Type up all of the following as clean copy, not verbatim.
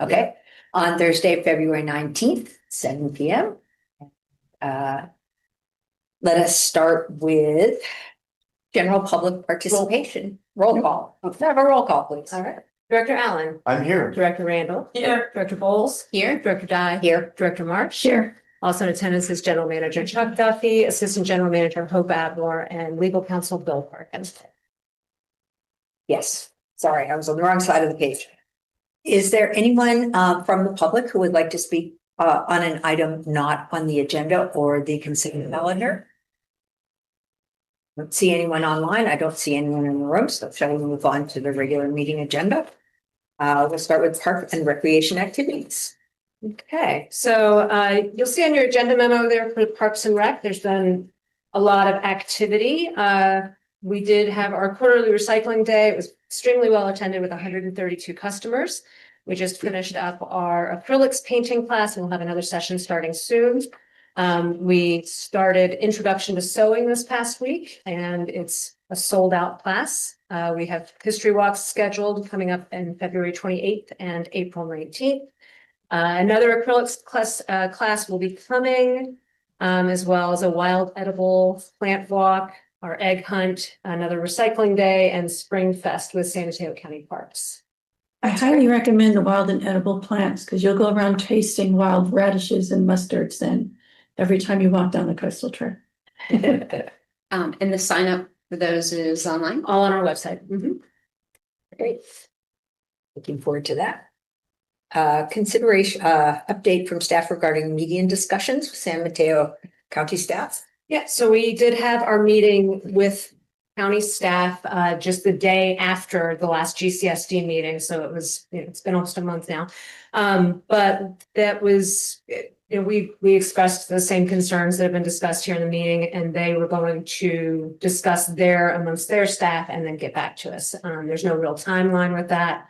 Okay, on Thursday, February 19th, 7 p.m. Let us start with general public participation. Roll call. Let's have a roll call, please. All right. Director Allen. I'm here. Director Randall. Here. Director Bowles. Here. Director Dye. Here. Director Marsh. Here. Also in attendance is General Manager Chuck Duffy, Assistant General Manager Hope Abmore, and Legal Counsel Bill Parkins. Yes, sorry, I was on the wrong side of the page. Is there anyone from the public who would like to speak on an item not on the agenda or the consent calendar? I don't see anyone online. I don't see anyone in the room, so shall we move on to the regular meeting agenda? We'll start with park and recreation activities. Okay, so you'll see on your agenda memo there for Parks and Rec, there's been a lot of activity. We did have our quarterly recycling day. It was extremely well attended with 132 customers. We just finished up our acrylics painting class and we'll have another session starting soon. We started introduction to sewing this past week and it's a sold out class. We have history walks scheduled coming up in February 28th and April 19th. Another acrylics class will be coming, as well as a wild edible plant walk, our egg hunt, another recycling day, and Spring Fest with San Mateo County Parks. I highly recommend the wild and edible plants because you'll go around tasting wild radishes and mustards then every time you walk down the coastal trail. And the sign up for those is online. All on our website. Great. Looking forward to that. Consideration, update from staff regarding median discussions with San Mateo County staff. Yeah, so we did have our meeting with county staff just the day after the last GCSD meeting. So it was, it's been almost a month now. But that was, we expressed the same concerns that have been discussed here in the meeting, and they were going to discuss amongst their staff and then get back to us. There's no real timeline with that.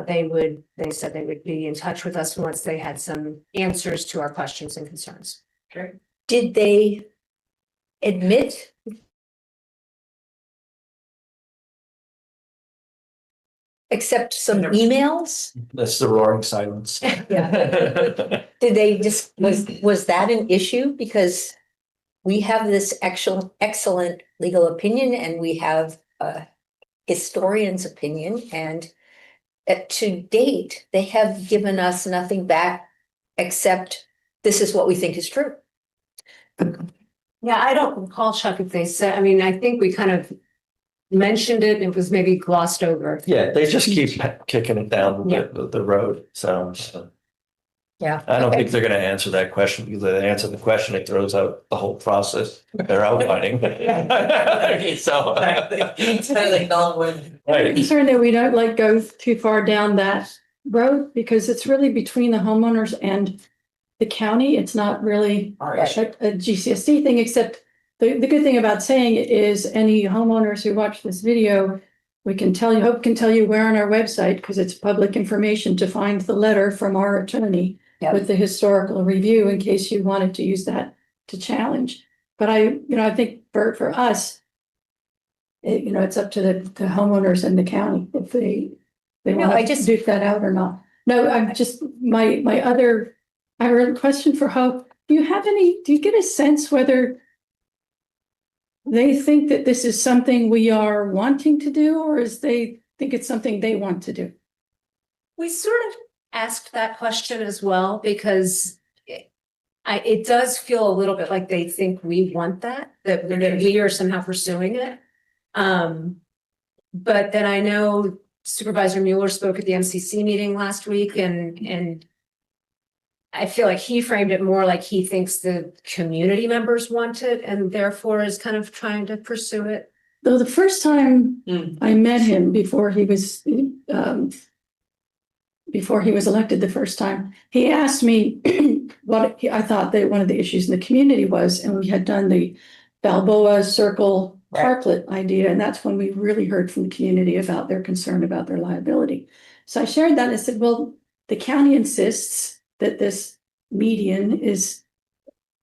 They said they would be in touch with us once they had some answers to our questions and concerns. Okay. Did they admit except some emails? That's the roaring silence. Yeah. Did they just, was that an issue? Because we have this excellent legal opinion and we have a historian's opinion, and to date, they have given us nothing back except this is what we think is true. Yeah, I don't recall, Chuck, if they said, I mean, I think we kind of mentioned it and it was maybe glossed over. Yeah, they just keep kicking it down Yeah. the road. So Yeah. I don't think they're going to answer that question, because if they answer the question, it throws out the whole process they're outlining. So It's totally long-winded. right. Concerned that we don't go too far down that road because it's really between the homeowners and the county. It's not really a GCSD thing, except the good thing about saying it is any homeowners who watch this video, Hope can tell you where on our website, because it's public information, to find the letter from our attorney with the historical review in case you wanted to use that to challenge. But I think for us, it's up to the homeowners and the county if they want to duke that out or not. No, I'm just I have a question for Hope. Do you get a sense whether they think that this is something we are wanting to do, or is they think it's something they want to do? We sort of asked that question as well, because it does feel a little bit like they think we want that we are somehow pursuing it. But then I know Supervisor Mueller spoke at the MCC meeting last week, and I feel like he framed it more like he thinks the community members want it and therefore is kind of trying to pursue it. Though the first time I met him before he was elected the first time, he asked me what I thought that one of the issues in the community was, and we had done the Balboa Circle parklet idea, and that's when we really heard from the community about their concern about their liability. So I shared that and I said, well, the county insists that this median is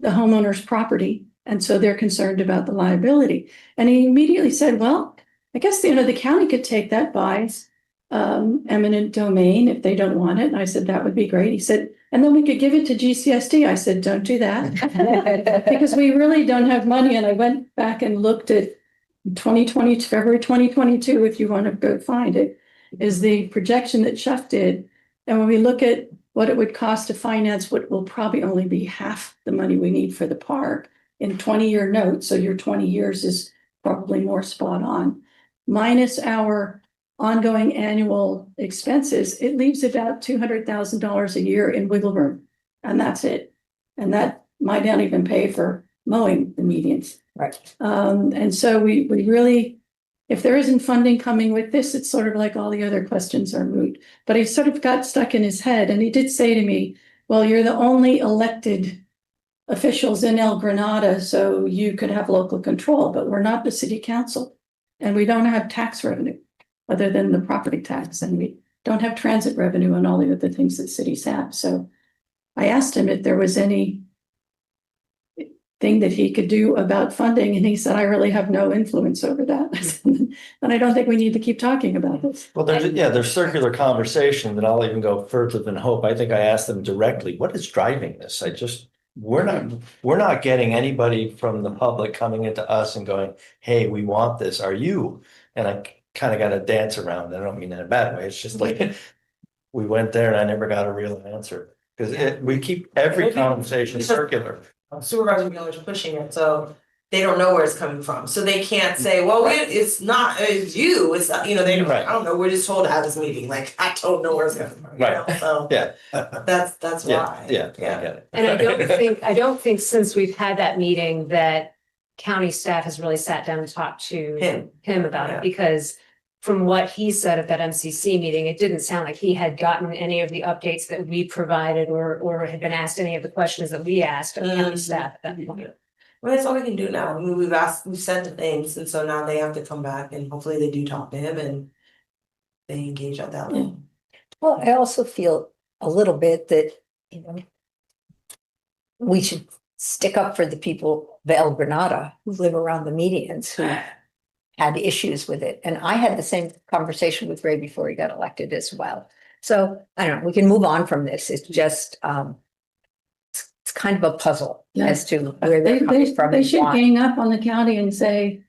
the homeowner's property, and so they're concerned about the liability. And he immediately said, well, I guess the county could take that by eminent domain if they don't want it. And I said, that would be great. He said, and then we could give it to GCSD. I said, don't do that. Because we really don't have money. And I went back and looked at 2020, February 2022, if you want to go find it, is the projection that Chef did. And when we look at what it would cost to finance what will probably only be half the money we need for the park in 20-year notes, so your 20 years is probably more spot on, minus our ongoing annual expenses, it leaves about $200,000 a year in wiggle room. And that's it. And that might not even pay for mowing the medians. Right. And so we really, if there isn't funding coming with this, it's sort of like all the other questions are moot. But he sort of got stuck in his head, and he did say to me, well, you're the only elected officials in El Granada, so you could have local control, but we're not the city council. And we don't have tax revenue other than the property tax, and we don't have transit revenue and all the other things that cities have. So I asked him if there was any thing that he could do about funding, and he said, I really have no influence over that. And I don't think we need to keep talking about this. Well, there's circular conversation that I'll even go further than hope. I think I asked them directly, what is driving this? We're not getting anybody from the public coming into us and going, hey, we want this. Are you? And I kind of got to dance around. I don't mean in a bad way. It's just like, we went there and I never got a real answer. Because we keep every conversation circular. Supervisor Miller's pushing it, so they don't know where it's coming from, so they can't say, well, it's not, it's you, it's not, they don't, Right. I don't know, we're just told to have this meeting, like, I don't know where it's coming from, Right. so. Yeah. That's why. Yeah, I get it. And I don't think since we've had that meeting that county staff has really sat down and talked to him about Yeah. it, because from what he said at that MCC meeting, it didn't sound like he had gotten any of the updates that we provided or had been asked any of the questions that we asked of county staff at that point. Well, that's all we can do now, I mean, we've sent the things, and so now they have to come back, and hopefully they do talk to him, and they engage at that level. Well, I also feel a little bit that, we should stick up for the people of El Granada who live around the medians who had issues with it. And I had the same conversation with Ray before he got elected as well. So I don't know, we can move on from this. It's just, it's kind of a puzzle Yeah. as to where they're coming from They and should why. gang up on the county and say,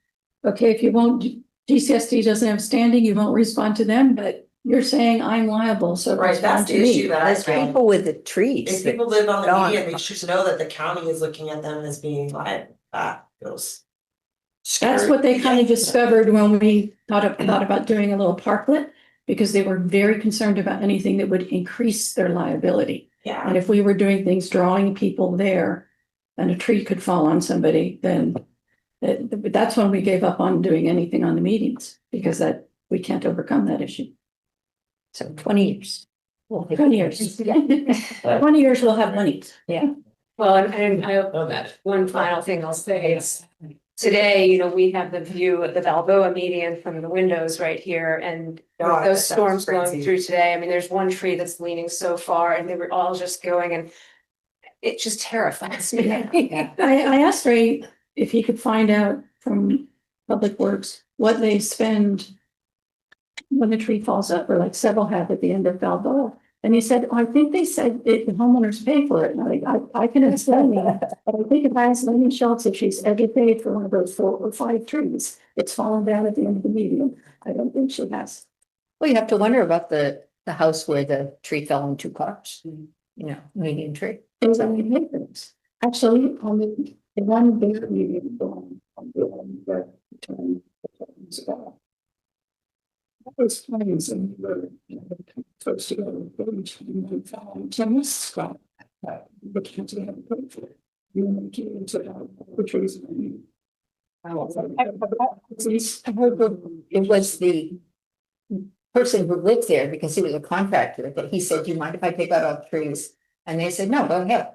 okay, if you won't, GCSD doesn't have standing, you won't respond to them, but you're saying I'm liable, so Right, respond that's to the issue me. that I There's found. people with the trees. If that people live on the go on. median, they should know that the county is looking at them as being like, that feels. That's what they kind of discovered when we thought about doing a little parklet, because they were very concerned about anything that would increase their liability. Yeah, And if we were doing things, drawing people there, and a tree could fall on somebody, then that's when we gave up on doing anything on the meetings, because that we can't overcome that issue. So 20 years. 20 years. 20 years we'll have money. Well, and one final thing I'll say is today, we have the view of the Balboa median from the windows right here, and with those storms going through today, I mean, there's one tree that's leaning so far and they were all just going, and it just terrifies me. I asked Ray if he could find out from Public Works what they spend when the tree falls up, or like several have at the end of Balboa. And he said, I think they said the homeowners pay for it. And I can explain that, but I think if I ask Lenny Schultz if she's ever paid for one of those 4 or 5 trees, it's fallen down at the end of the median. I don't think she has. Well, you have to wonder about the house where the tree fell on 2 cars, median tree. Those are maintenance. Actually, on the one big median, that was flames and folks to go and found some scrap. But can't have a put for it. You know, kids about the trees. I heard it was the person who lived there, because he was a contractor, that he said, do you mind if I take out all the trees? And they said, no, go ahead.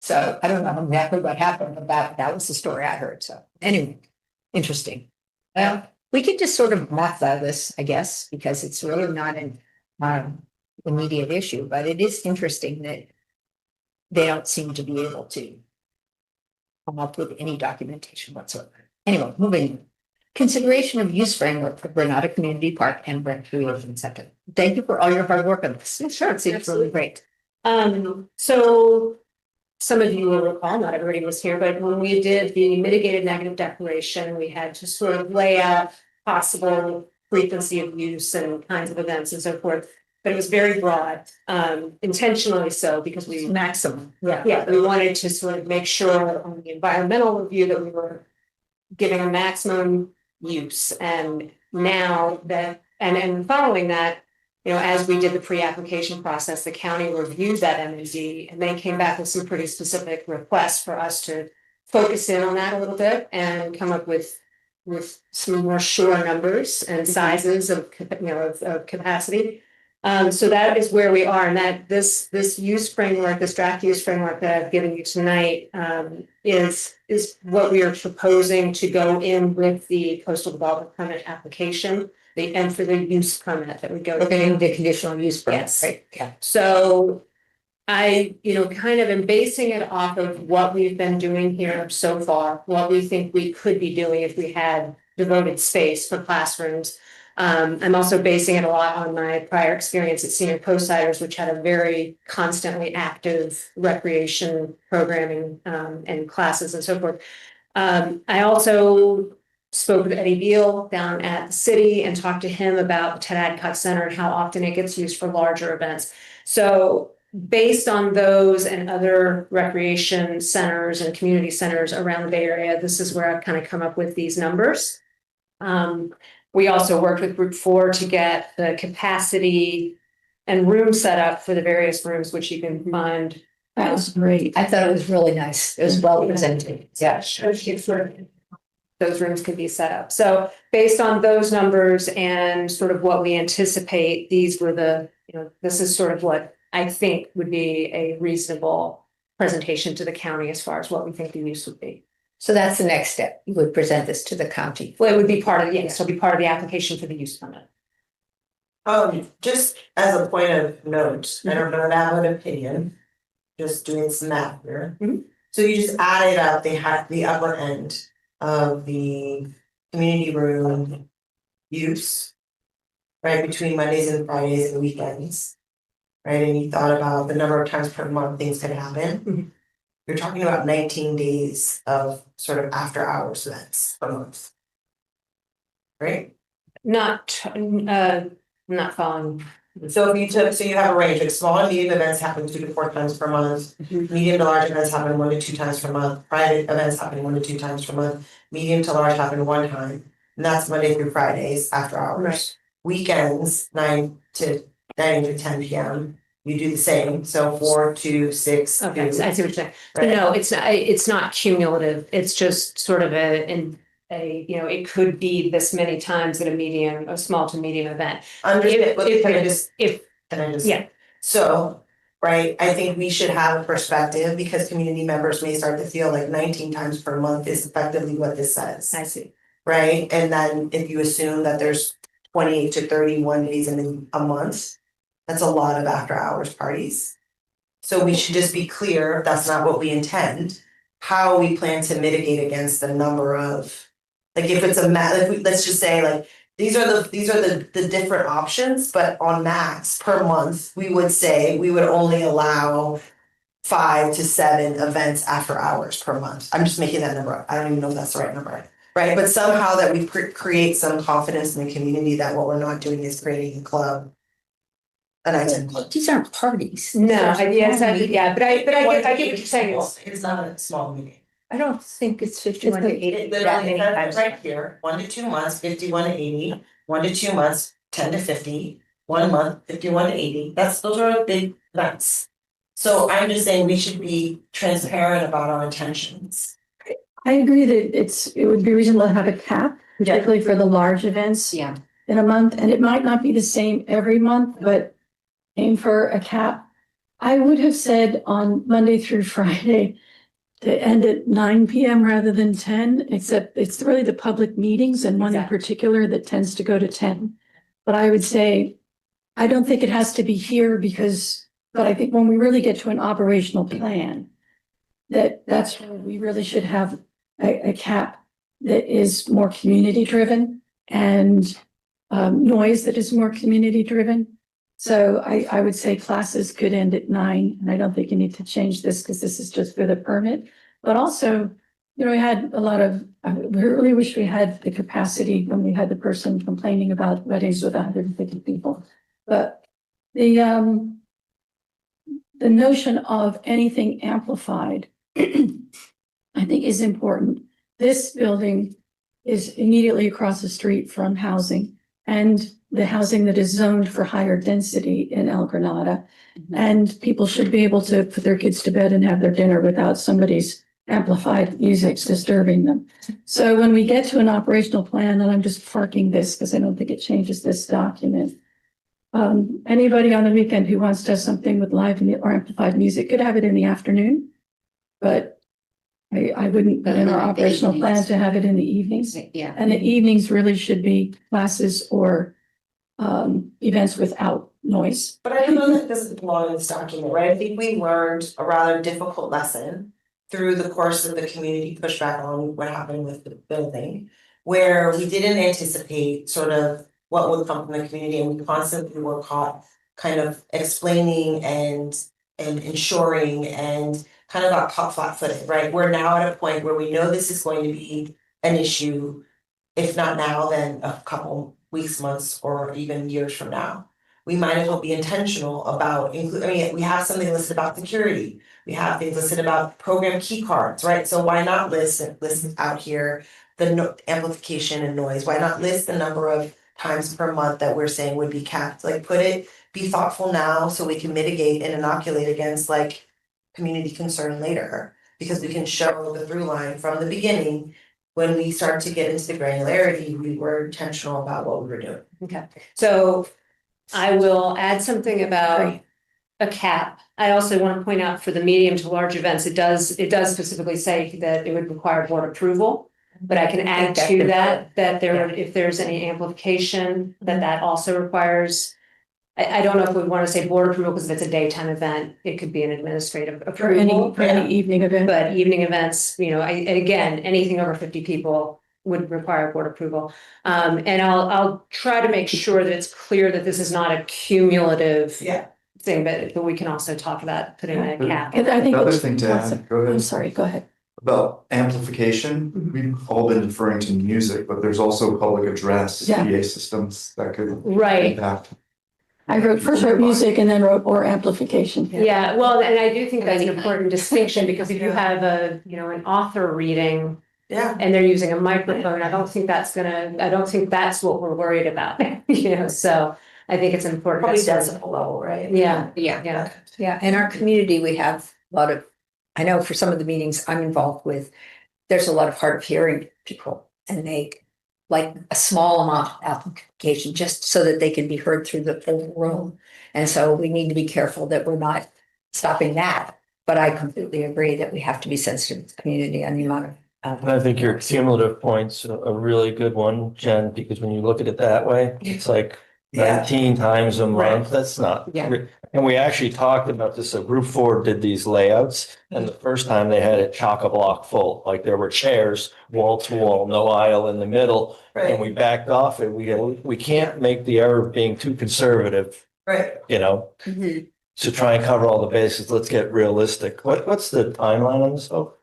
So I don't know exactly what happened, but that was the story I heard. So anyway, interesting. Well, we could just sort of mock this, I guess, because it's really not an immediate issue, but it is interesting that they don't seem to be able to come up with any documentation whatsoever. Anyway, moving. consideration of use framework for Granada Community Park and Recreation Center. Thank you for all your hard work on this. Sure, It seems really great. So some of you will recall, not everybody was here, but when we did the mitigated negative declaration, we had to sort of lay out possible frequency of use and kinds of events and so forth. But it was very broad, intentionally so, because we, Maximum. yeah, we wanted to sort of make sure on the environmental review that we were giving a maximum use. And now that, and following that, you know, as we did the pre-application process, the county reviewed that MND and they came back with some pretty specific requests for us to focus in on that a little bit and come up with some more sure numbers and sizes of, you know, of capacity. So that is where we are, and that this use framework, this draft use framework that I've given you tonight, is what we are proposing to go in with the coastal development permit application, and for the use permit that would go to. Okay, the conditional use permit, Yes. right? Yeah. So I, you know, kind of am basing it off of what we've been doing here so far, what we think we could be doing if we had devoted space for classrooms. I'm also basing it a lot on my prior experience at Senior Coastsiders, which had a very constantly active recreation programming and classes and so forth. I also spoke with Eddie Beal down at the city and talked to him about the Ted Adcock Center and how often it gets used for larger events. So based on those and other recreation centers and community centers around the Bay Area, this is where I've kind of come up with these numbers. We also worked with Group 4 to get the capacity and room set up for the various rooms, which you can find. That was great. I thought it was really nice. It was well presented. Yeah. Those rooms could be set up. So based on those numbers and sort of what we anticipate, these were the, you know, this is sort of what I think would be a reasonable presentation to the county as far as what we think the use would be. So that's the next step. You would present this to the county. Well, it would be part of, yes, it'll be part of the application for the use permit. Just as a point of note, I don't know that I have an opinion, just doing some math here. Mhm. So you just added up, they had the upper end of the community room use. Right, between Mondays and Fridays and weekends. Right, and you thought about the number of times per month things could happen. Mhm. You're talking about 19 days of sort of after hours events per month. Right? Not following. So if you took, so you have a range, like small and medium events happen 2 to 4 times per month. Medium to large events happen 1 to 2 times per month. Private events happen 1 to 2 times per month. Medium to large happen 1 time. And that's Monday through Fridays after hours. Right. Weekends, 9 to 10 PM. You do the same, so 4 to 6. Okay, I see what you're saying. Right. No, it's not cumulative. It's just sort of you know, it could be this many times at a small to medium event. Understand, but If- can I just, If, can I just? yeah. So, right, I think we should have a perspective because community members may start to feel like 19 times per month is effectively what this says. I see. Right, and then if you assume that there's 28 to 31 days in a month, that's a lot of after hours parties. So we should just be clear, if that's not what we intend, how we plan to mitigate against the number of. Like if it's let's just say like, these are the different options, but on max per month, we would say we would only allow 5 to 7 events after hours per month. I'm just making that number up. I don't even know if that's the right number. Right, but somehow that we create some confidence in the community that what we're not doing is creating a club. And I said, These aren't parties. No, yeah, but I get what you're saying. It's not a small meeting. I don't think it's 51 to 80. It that literally many says times. right here, 1 to 2 months, 51 to 80, 1 to 2 months, 10 to 50, 1 month, 51 to 80, those are big events. So I'm just saying we should be transparent about our intentions. I agree that it would be reasonable to have a cap, particularly for the large events. Yeah. In a month, and it might not be the same every month, but aim for a cap. I would have said on Monday through Friday to end at 9 PM rather than 10, except it's really the public meetings and one in Exactly. particular that tends to go to 10. But I would say, I don't think it has to be here but I think when we really get to an operational plan, that's where we really should have a cap that is more community driven and noise that is more community driven. So I would say classes could end at 9, and I don't think you need to change this because this is just for the permit. But also, we had a lot of, I really wish we had the capacity when we had the person complaining about weddings with 150 people. But the notion of anything amplified, I think is important. This building is immediately across the street from housing, and the housing that is zoned for higher density in El Granada. And people should be able to put their kids to bed and have their dinner without somebody's amplified music disturbing them. So when we get to an operational plan, and I'm just parking this because I don't think it changes this document. Anybody on the weekend who wants to have something with live or amplified music could have it in the afternoon. But I wouldn't put in our operational plan to have it in the evenings. Yeah. And the evenings really should be classes or events without noise. But I don't know that doesn't belong in this document, right? I think we learned a rather difficult lesson through the course of the community pushback on what happened with the building, where we didn't anticipate sort of what would come from the community, and we constantly were caught kind of explaining and ensuring and kind of got caught flat-footed, right? We're now at a point where we know this is going to be an issue, if not now, then a couple weeks, months, or even years from now. We might as well be intentional about we have something listed about security. We have things listed about program key cards, right? So why not list out here the amplification and noise? Why not list the number of times per month that we're saying would be capped? Like be thoughtful now so we can mitigate and inoculate against like community concern later, because we can show the through line from the beginning. When we start to get into the granularity, we were intentional about what we were doing. Okay, so I will add something about a cap. I also want to point out for the medium to large events, it does specifically say that it would require board approval. But I can add to that if there's any amplification, that also requires. I don't know if we want to say board approval, because if it's a daytime event, it could be an administrative approval. For any evening event. But evening events, and again, anything over 50 people would require board approval. And I'll try to make sure that it's clear that this is not a cumulative thing, but we can also talk about putting a cap. I think Another thing to add, go ahead. I'm sorry, go ahead. About amplification, we've all been referring to music, but there's also public address, Yeah. PA systems that could Right. impact. I first wrote music and then wrote or amplification. Yeah, well, and I do think that's an important distinction, because if you have an author reading Yeah. and they're using a microphone, I don't think that's what we're worried about, so I think it's important. Probably decibel level, right? Yeah, Yeah. yeah. Yeah, in our community, we have a lot of, I know for some of the meetings I'm involved with, there's a lot of hard of hearing people, and they like a small amount of amplification just so that they can be heard through the whole room. And so we need to be careful that we're not stopping that. But I completely agree that we have to be sensitive to the community on the amount of. And I think your cumulative point's a really good one, Jen, because when you look at it that way, it's like Yeah. 19 times a Right. month. That's not. Yeah. And we actually talked about this. So Group 4 did these layouts, and the first time they had it chock-a-block full, like there were chairs, wall to wall, no aisle in the middle. And we backed off it. We can't make the error of being too conservative, Right. Mhm. to try and cover all the bases. Let's get realistic. What's the timeline on this? Oh,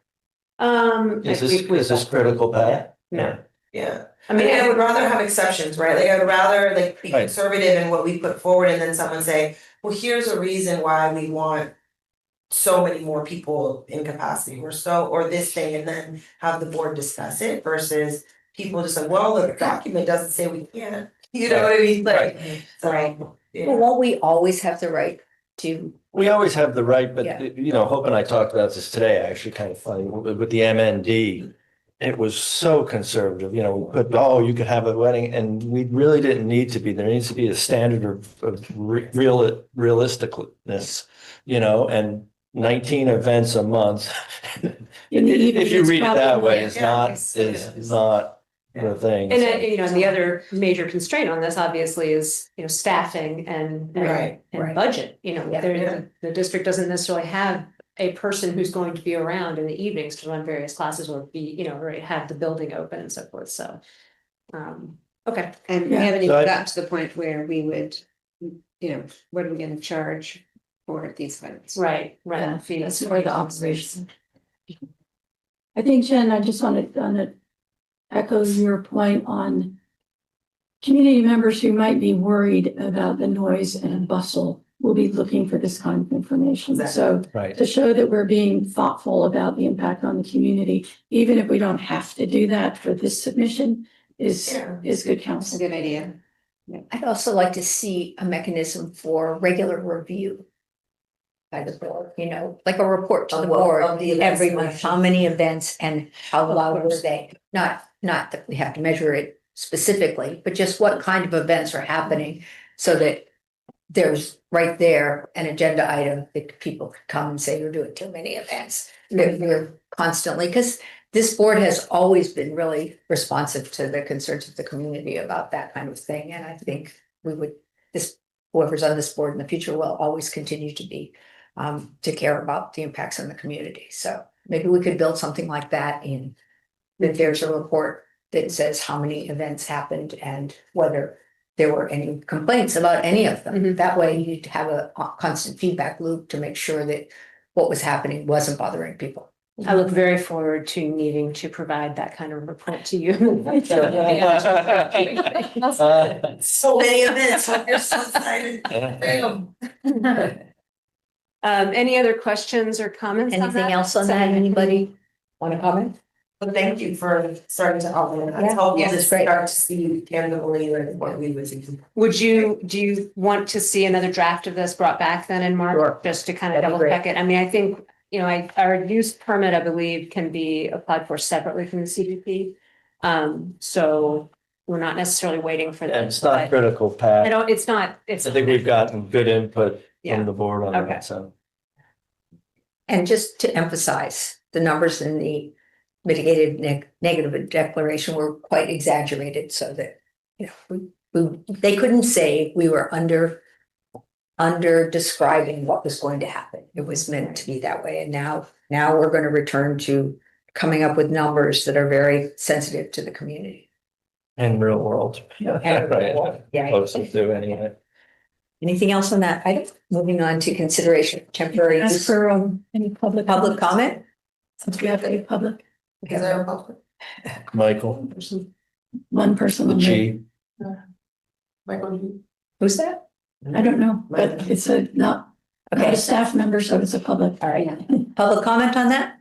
is this critical path? No. Yeah. I mean, I would rather have exceptions, right? Like I would rather be Right. conservative in what we put forward, and then someone say, well, here's a reason why we want so many more people in capacity or this thing, and then have the board discuss it versus people just like, well, the document doesn't say we can't. You know what I mean? Like, so, yeah. Well, won't we always have the right to? We always have the right, but Yeah. Hope and I talked about this today, actually kind of funny, with the MND. It was so conservative, we put, you could have a wedding, and we really didn't need to be. There needs to be a standard of realisticness, and 19 events a month. In the evening, If you it's read it that way, is Yeah, not the thing. And then, the other major constraint on this obviously is, staffing and Right, right. budget, Yeah. the district doesn't necessarily have a person who's going to be around in the evenings to run various classes or be, or have the building open and so forth, so. Okay, And we Yeah. haven't So I- even gotten to the point where we would, what are we gonna charge for these events? right, Yeah, right. fees. that's more the observation. I think, Jen, I just wanted to echo your point on community members who might be worried about the noise and bustle will be looking for this kind of information. So Right. to show that we're being thoughtful about the impact on the community, even if we don't have to do that for this submission, is good That's a counsel. good idea. I'd also like to see a mechanism for regular review by the board, like a report to the Of what- board of the events every that month, we- how many events and how Of loud were course. they? Not that we have to measure it specifically, but just what kind of events are happening so that there's right there an agenda item that people could come and say, you're doing too many events. That we're constantly, because this board has always been really responsive to the concerns of the community about that kind of thing. And I think whoever's on this board in the future will always continue to be, to care about the impacts on the community. So maybe we could build something like that in, that there's a report that says how many events happened and whether there were any complaints about any of them. Mhm. That way you'd have a constant feedback loop to make sure that what was happening wasn't bothering people. I look very forward to needing to provide that kind of report to you. So many events, you're so excited. Any other questions or comments on Anything that? else on that? Anybody want to comment? But thank you for starting to outline that. Yeah, It's helpful yeah, to it's great. start to see tangibly like what we would do. Do you want to see another draft of this brought back then in March? Sure. Just to kind of That'd be double check it. I mean, I think, our use permit, I believe, can be applied for separately from the CBP. So we're not necessarily waiting for And that. it's not critical, I Pat. don't, it's not, it's. I think we've gotten good input Yeah. from the board on Okay. that, so. And just to emphasize, the numbers in the mitigated negative declaration were quite exaggerated so that, they couldn't say we were under describing what was going to happen. It was meant to be that way. And now we're going to return to coming up with numbers that are very sensitive to the community. In real world. And real world, yeah. Close to do anyway. Anything else on that item? Moving on to consideration of temporary Ask use. for any public Comment? since we have any public, Is there a public? Michael, one person. the on there. chief. Michael? Who's that? I don't know, but it's not a Okay, staff member, so it's a public. all right. Public comment on that?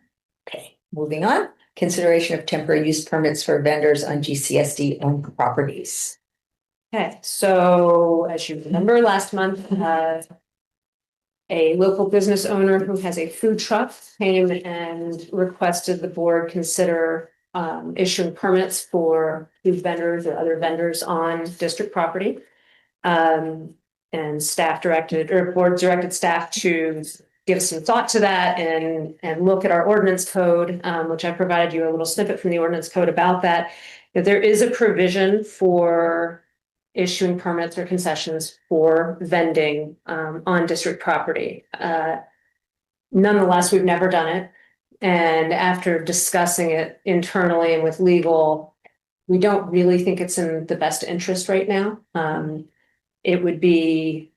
Okay, moving on. Consideration of temporary use permits for vendors on GCSD owned properties. Okay, so as you remember, last month, a local business owner who has a food truck came and requested the board consider issuing permits for food vendors or other vendors on district property. And board directed staff to give some thought to that and look at our ordinance code, which I provided you a little snippet from the ordinance code about that. That there is a provision for issuing permits or concessions for vending on district property. Nonetheless, we've never done it. And after discussing it internally and with legal, we don't really think it's in the best interest right now. It would be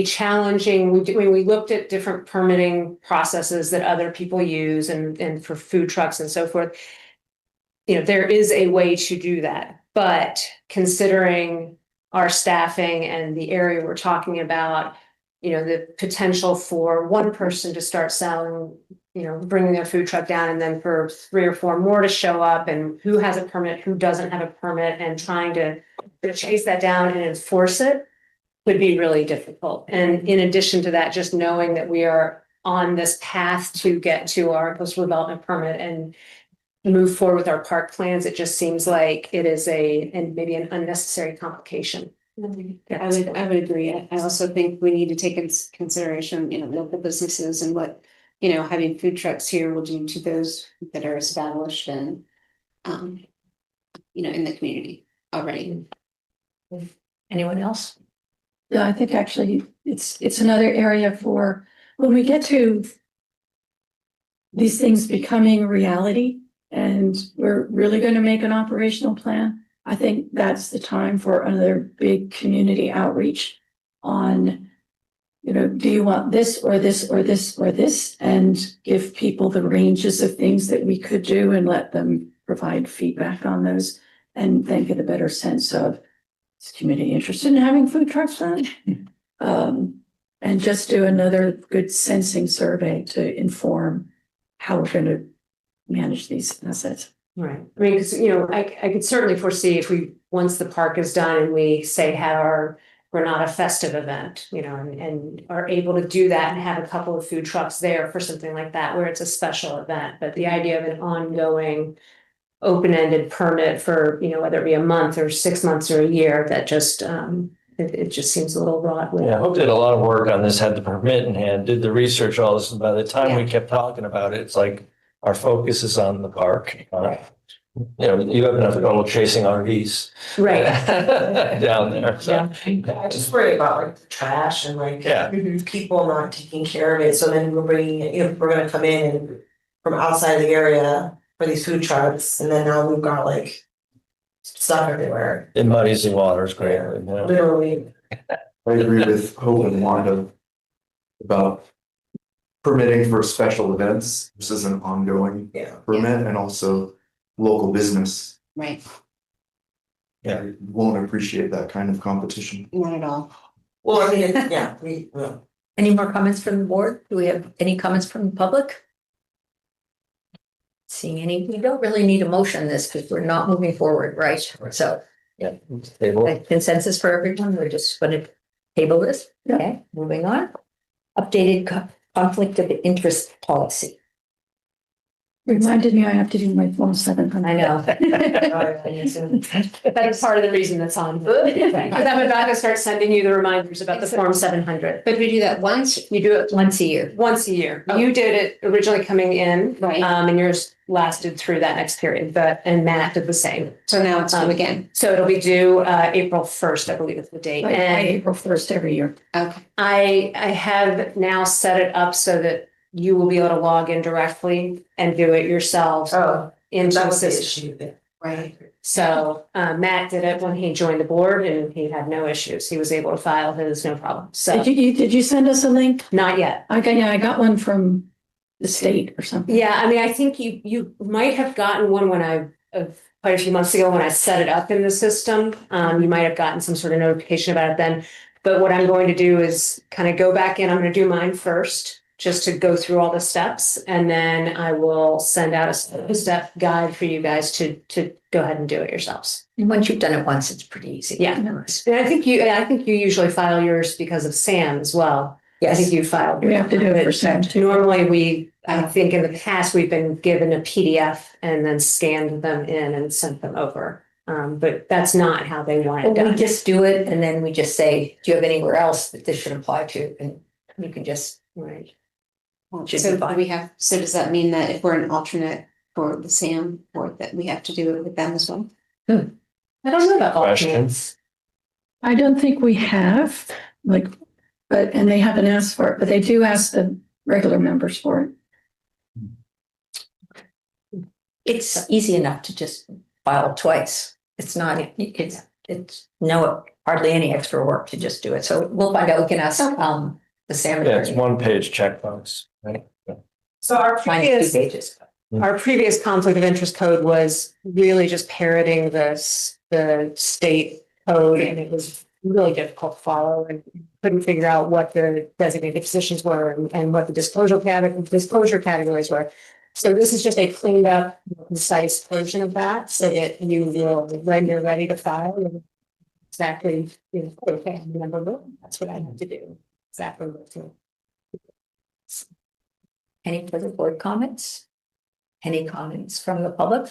challenging. When we looked at different permitting processes that other people use and for food trucks and so forth, there is a way to do that. But considering our staffing and the area we're talking about, the potential for one person to start selling, bringing their food truck down and then for 3 or 4 more to show up and who has a permit, who doesn't have a permit and trying to chase that down and enforce it would be really difficult. And in addition to that, just knowing that we are on this path to get to our coastal development permit and move forward with our park plans, it just seems like it is maybe an unnecessary complication. I would agree. I also think we need to take into consideration, local businesses and what, having food trucks here will do to those that are established and, in the community already. Anyone else? Yeah, I think actually it's another area for when we get to these things becoming reality and we're really going to make an operational plan, I think that's the time for another big community outreach on, do you want this or this or this or this? And give people the ranges of things that we could do and let them provide feedback on those and then get a better sense of, is the community interested in having food trucks on? And just do another good sensing survey to inform how we're going to manage these assets. Right. I mean, because, I could certainly foresee if once the park is done and we say have our Granada festive event, and are able to do that and have a couple of food trucks there for something like that, where it's a special event. But the idea of an ongoing open-ended permit for, whether it be a month or 6 months or a year, that just, it just seems a little broad. Yeah, Hope did a lot of work on this, had the permit in hand, did the research, all this, and by the time we kept talking about it, it's like our focus is on the park. You have enough trouble chasing RVs. Right. Down there, so. Yeah. I just worry about like the trash and like Yeah. people not taking care of it. So then we're bringing it, we're gonna come in and from outside the area for these food trucks, and then now we've got like stuff everywhere. It muddies the waters greatly, Literally. I agree with Hope and Wanda about permitting for special events. This is an ongoing Yeah. permit and also local business. Right, I won't appreciate that kind of competition. not at all. Well, I mean, yeah, we, Any more comments from the board? Do we have any comments from the public? Seeing any, we don't really need a motion on this because we're not moving forward, right? So Yeah. Table. consensus for everyone, we're just going to table this. Okay, moving on. Updated conflict of interest policy. Reminded me I have to do my Form 700. I know. That's part of the reason that's on. Because I'm about to start sending you the reminders about the Form 700. But we do that once, You do it Once a year. once a year. Oh. You did it originally coming in, right? and yours lasted through that next period, and Matt did the same. So now it's due again. So it'll be due April 1st, I believe is the date. By And April 1st every year. Okay, I have now set it up so that you will be able to log in directly and do it yourselves oh, into that the was the system. issue. right. So Matt did it when he joined the board and he had no issues. He was able to file his, no problem. So Did you send us a link? not yet. I got one from the state or something. Yeah, I mean, I think you might have gotten one when quite a few months ago when I set it up in the system. You might have gotten some sort of notification about it then. But what I'm going to do is kind of go back in. I'm going to do mine first, just to go through all the steps, and then I will send out a step guide for you guys to go ahead and do it yourselves. And once you've done it once, it's pretty easy. Yeah. And I think you usually file yours because of Sam as well. I think Yes. you filed. We have to do it for Sam too. Normally, I think in the past, we've been given a PDF and then scanned them in and sent them over. But that's not how they want it Well, we done. just do it and then we just say, do you have anywhere else that this should apply to? And you can just, Right. Should So be do fine. so does that mean that if we're an alternate for the SAM board, that we have to do it with them as well? I don't know about Question. alternates. I don't think we have, and they haven't asked for it, but they do ask the regular members for it. it's easy enough to just file twice. It's not, it's no, hardly any extra work to just do it. So we'll find out. We can ask, the Sam. Yeah, it's attorney. one page checkbox, right? So our Mine is 2 pages. Our previous conflict of interest code was really just parroting the state code, and it was really difficult to follow and couldn't figure out what the designated positions were and what the disclosure categories were. So this is just a cleaned up, concise version of that, so that you will, when you're ready to file, exactly, okay, remember, that's what I have to do. Exactly what to. Any further board comments? Any comments from the public?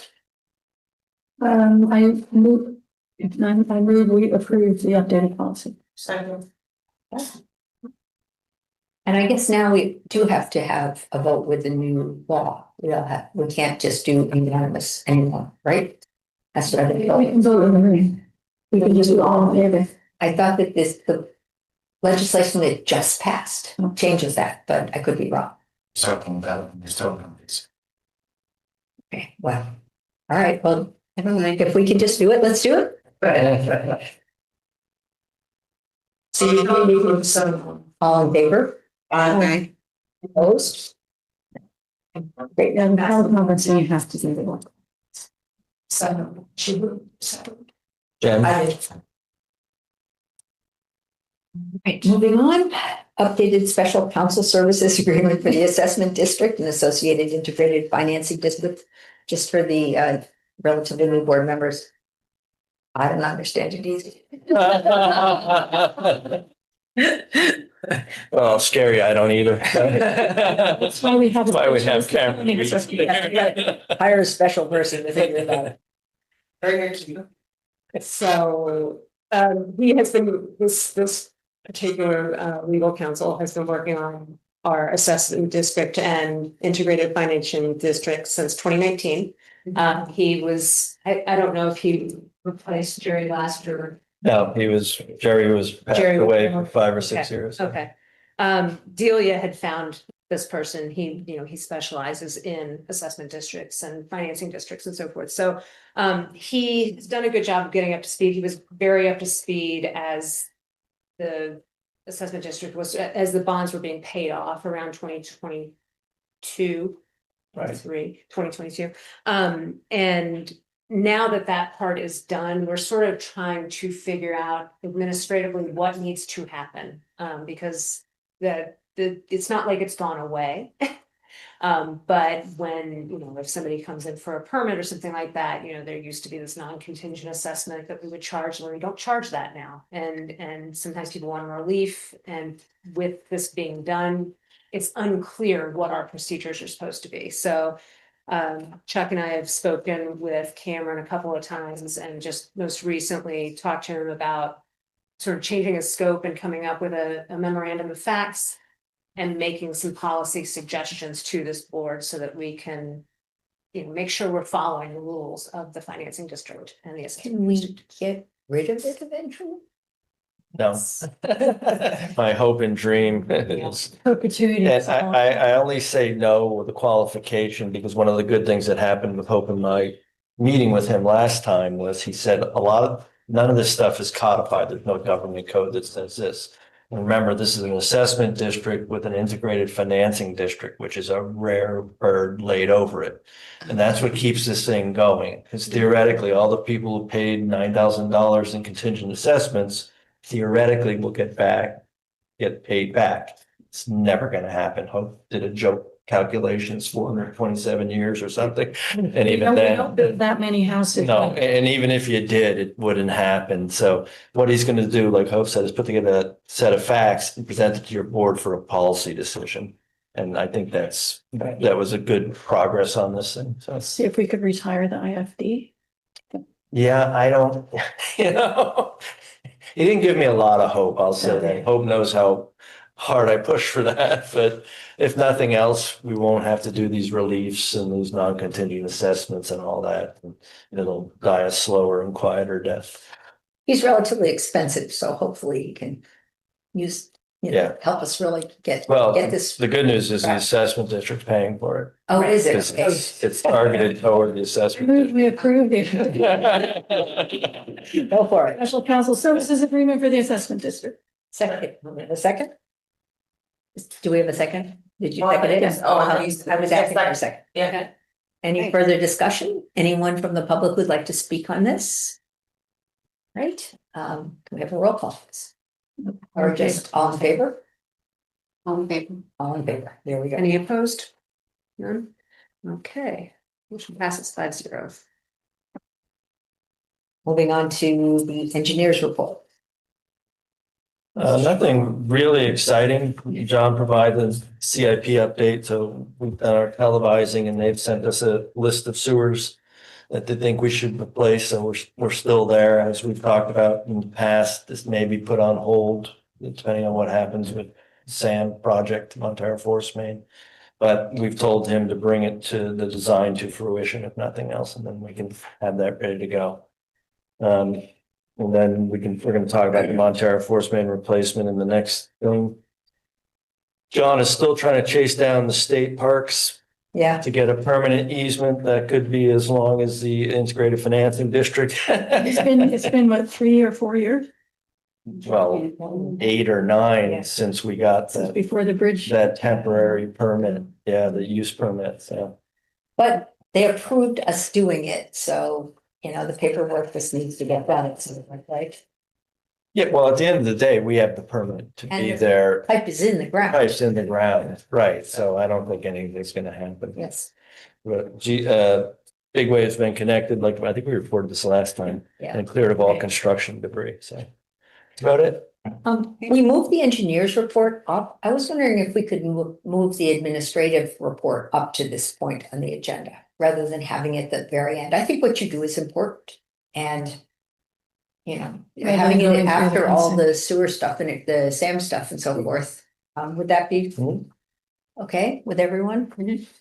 I move, if not, I move we approve the updated policy. Second. And I guess now we do have to have a vote with the new law. We can't just do unanimous anymore, right? That's what I We think. can vote in the room. We can just do all in favor. I thought that legislation that just passed changes that, but I could be wrong. Talking about, he's talking about this. Okay, well, all right, well, if we can just do it, let's do it. All in favor? Okay. Opposed? Great, Yeah, the town conference, you have to do it. Jen? Right, moving on, updated special council services agreement for the assessment district and associated integrated financing district, just for the relatively new board members. I don't understand it either. Well, scary, I don't either. That's why we have. That's why we have cameras. Hire a special person to figure it out. So, he has been, this particular, legal counsel has been working on our assessment district and integrated financial district since 2019. He was, I don't know if he replaced Jerry last year. No, Jerry was passed Jerry was- away for 5 or 6 Okay, years. Okay. Delia had found this person. He specializes in assessment districts and financing districts and so forth. So he's done a good job of getting up to speed. He was very up to speed as the assessment district was, as the bonds were being paid off around 2022. Right. 2022. And now that that part is done, we're sort of trying to figure out administratively what needs to happen. Because it's not like it's gone away. But when, if somebody comes in for a permit or something like that, there used to be this non-contingent assessment that we would charge, and we don't charge that now. And sometimes people want relief, and with this being done, it's unclear what our procedures are supposed to be. So Chuck and I have spoken with Cameron a couple of times, and just most recently talked to him about sort of changing a scope and coming up with a memorandum of facts and making some policy suggestions to this board so that we can, make sure we're following the rules of the financing district and the assessment Can we district. get rid of it eventually? No. My hope and dream is. Perpetuity. And I only say no with the qualification because one of the good things that happened with Hope in my meeting with him last time was he said none of this stuff is codified. There's no government code that says this. And remember, this is an assessment district with an integrated financing district, which is a rare bird laid over it. And that's what keeps this thing going. Because theoretically, all the people who paid $9,000 in contingent assessments theoretically will get paid back. It's never going to happen. Hope did a joke calculations, 427 years or something. And even We then. don't build that many houses. No, and even if you did, it wouldn't happen. So what he's going to do, like Hope said, is put together a set of facts and present it to your board for a policy decision. And I think that was a good progress on this thing. So See if we could retire the IFD. yeah, I don't, he didn't give me a lot of hope. I'll say that. Hope knows how hard I push for that, but if nothing else, we won't have to do these reliefs and these non-contingent assessments and all that. And it'll die a slower and quieter death. He's relatively expensive, so hopefully he can use, Yeah. help us really get Well, this. the good news is the assessment district's paying for it. Oh, is it? Because Okay. it's targeted toward the assessment. We approve the Go for it. special council services agreement for the assessment district. Second, a second? Do we have a second? Did you Oh, second it? yes. Oh, I I was was asking for a second. second. Yeah. Any Right. further discussion? Anyone from the public who'd like to speak on this? Right, can we have a roll call? Please? Or just all in favor? All in favor? All in favor, there we go. Any opposed? None? Okay, motion passes 5-0. Moving on to the engineer's report. Nothing really exciting. John provided a CIP update, so we've done our televising and they've sent us a list of sewers that they think we should replace, so we're still there. As we've talked about in the past, this may be put on hold depending on what happens with sand project, Montero Forest Main. But we've told him to bring it to the design to fruition, if nothing else, and then we can have that ready to go. And then we're gonna talk about the Montero force main replacement in the next thing. John is still trying to chase down the state parks Yeah, to get a permanent easement that could be as long as the integrated financing district. It's been what, 3 or 4 years Well, 8 or 9 Yeah. since we got since that, before the bridge. that temporary permit, yeah, the use permit, so. but they approved us doing it, so, you know, the paperwork just needs to get done, it seems like, right? Yeah, well, at the end of the day, we have the permit to And be the- there, Pipe is in the ground, pipes in the ground, right, so I don't think anything's gonna happen. yes, But Big Wave's been connected, like, I think we reported this last time, yeah. and cleared of all Okay. construction debris, so. That's about it. We moved the engineer's report up. I was wondering if we could move the administrative report up to this point on the agenda, rather than having it at the very end. I think what you do is important, and you know, Yeah, having then it go through after the all consent. the sewer stuff and the SAM stuff and so forth. Would that be Mhm. okay with everyone?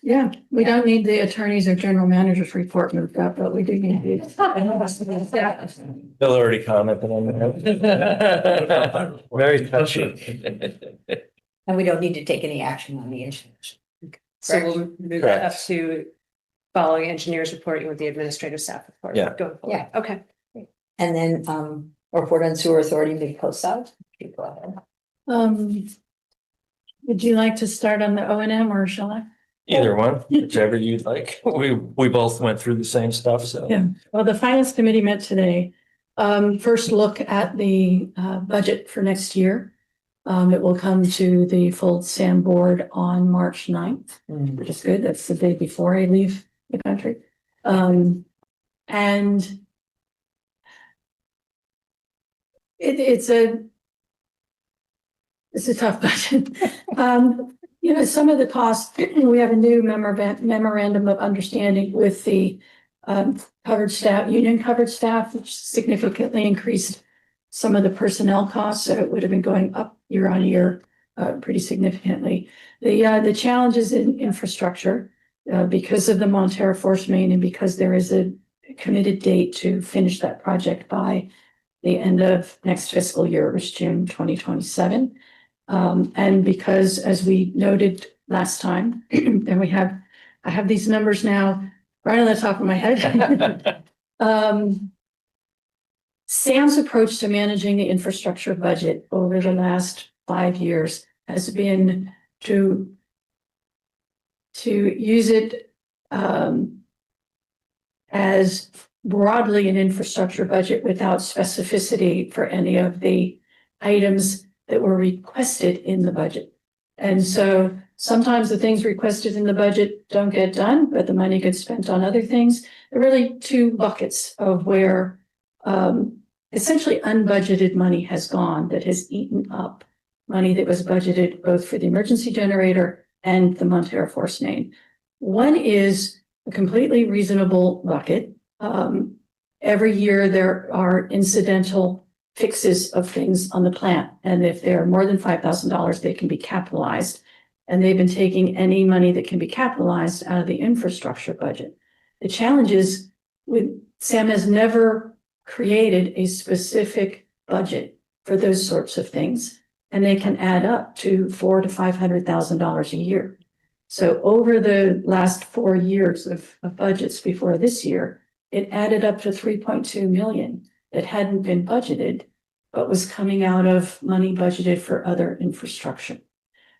Yeah, we don't need the attorneys or general managers report moved up, but we do need the. Bill already commented on that. Very touchy. And we don't need to take any action on the insurance. So we'll move that up Correct. to following engineers reporting with the administrative staff report. Yeah. Going forward. Yeah. Okay. And then report on sewer authority mid-coast south. You go ahead. Would you like to start on the O and M or shall I? Either one, whichever you'd like. We both went through the same stuff, so. Yeah. Well, the finance committee met today. First look at the budget for next year. It will come to the full SAM board on March 9th, which is good. That's the day before I leave the country. And it's a tough budget. You know, some of the costs, we have a new memorandum of understanding with the covered staff, union covered staff, which significantly increased some of the personnel costs. So it would have been going up year on year pretty significantly. The challenges in infrastructure because of the Montero force main and because there is a committed date to finish that project by the end of next fiscal year, which is June 2027. And because, as we noted last time, and I have these numbers now right on the top of my head. Sam's approach to managing the infrastructure budget over the last 5 years has been to use it as broadly an infrastructure budget without specificity for any of the items that were requested in the budget. And so sometimes the things requested in the budget don't get done, but the money gets spent on other things. There are really two buckets of where essentially unbudgeted money has gone that has eaten up money that was budgeted both for the emergency generator and the Montero force main. One is a completely reasonable bucket. Every year there are incidental fixes of things on the plant. And if they're more than $5,000, they can be capitalized. And they've been taking any money that can be capitalized out of the infrastructure budget. The challenge is Sam has never created a specific budget for those sorts of things. And they can add up to $400,000 to $500,000 a year. So over the last 4 years of budgets before this year, it added up to 3.2 million that hadn't been budgeted, but was coming out of money budgeted for other infrastructure.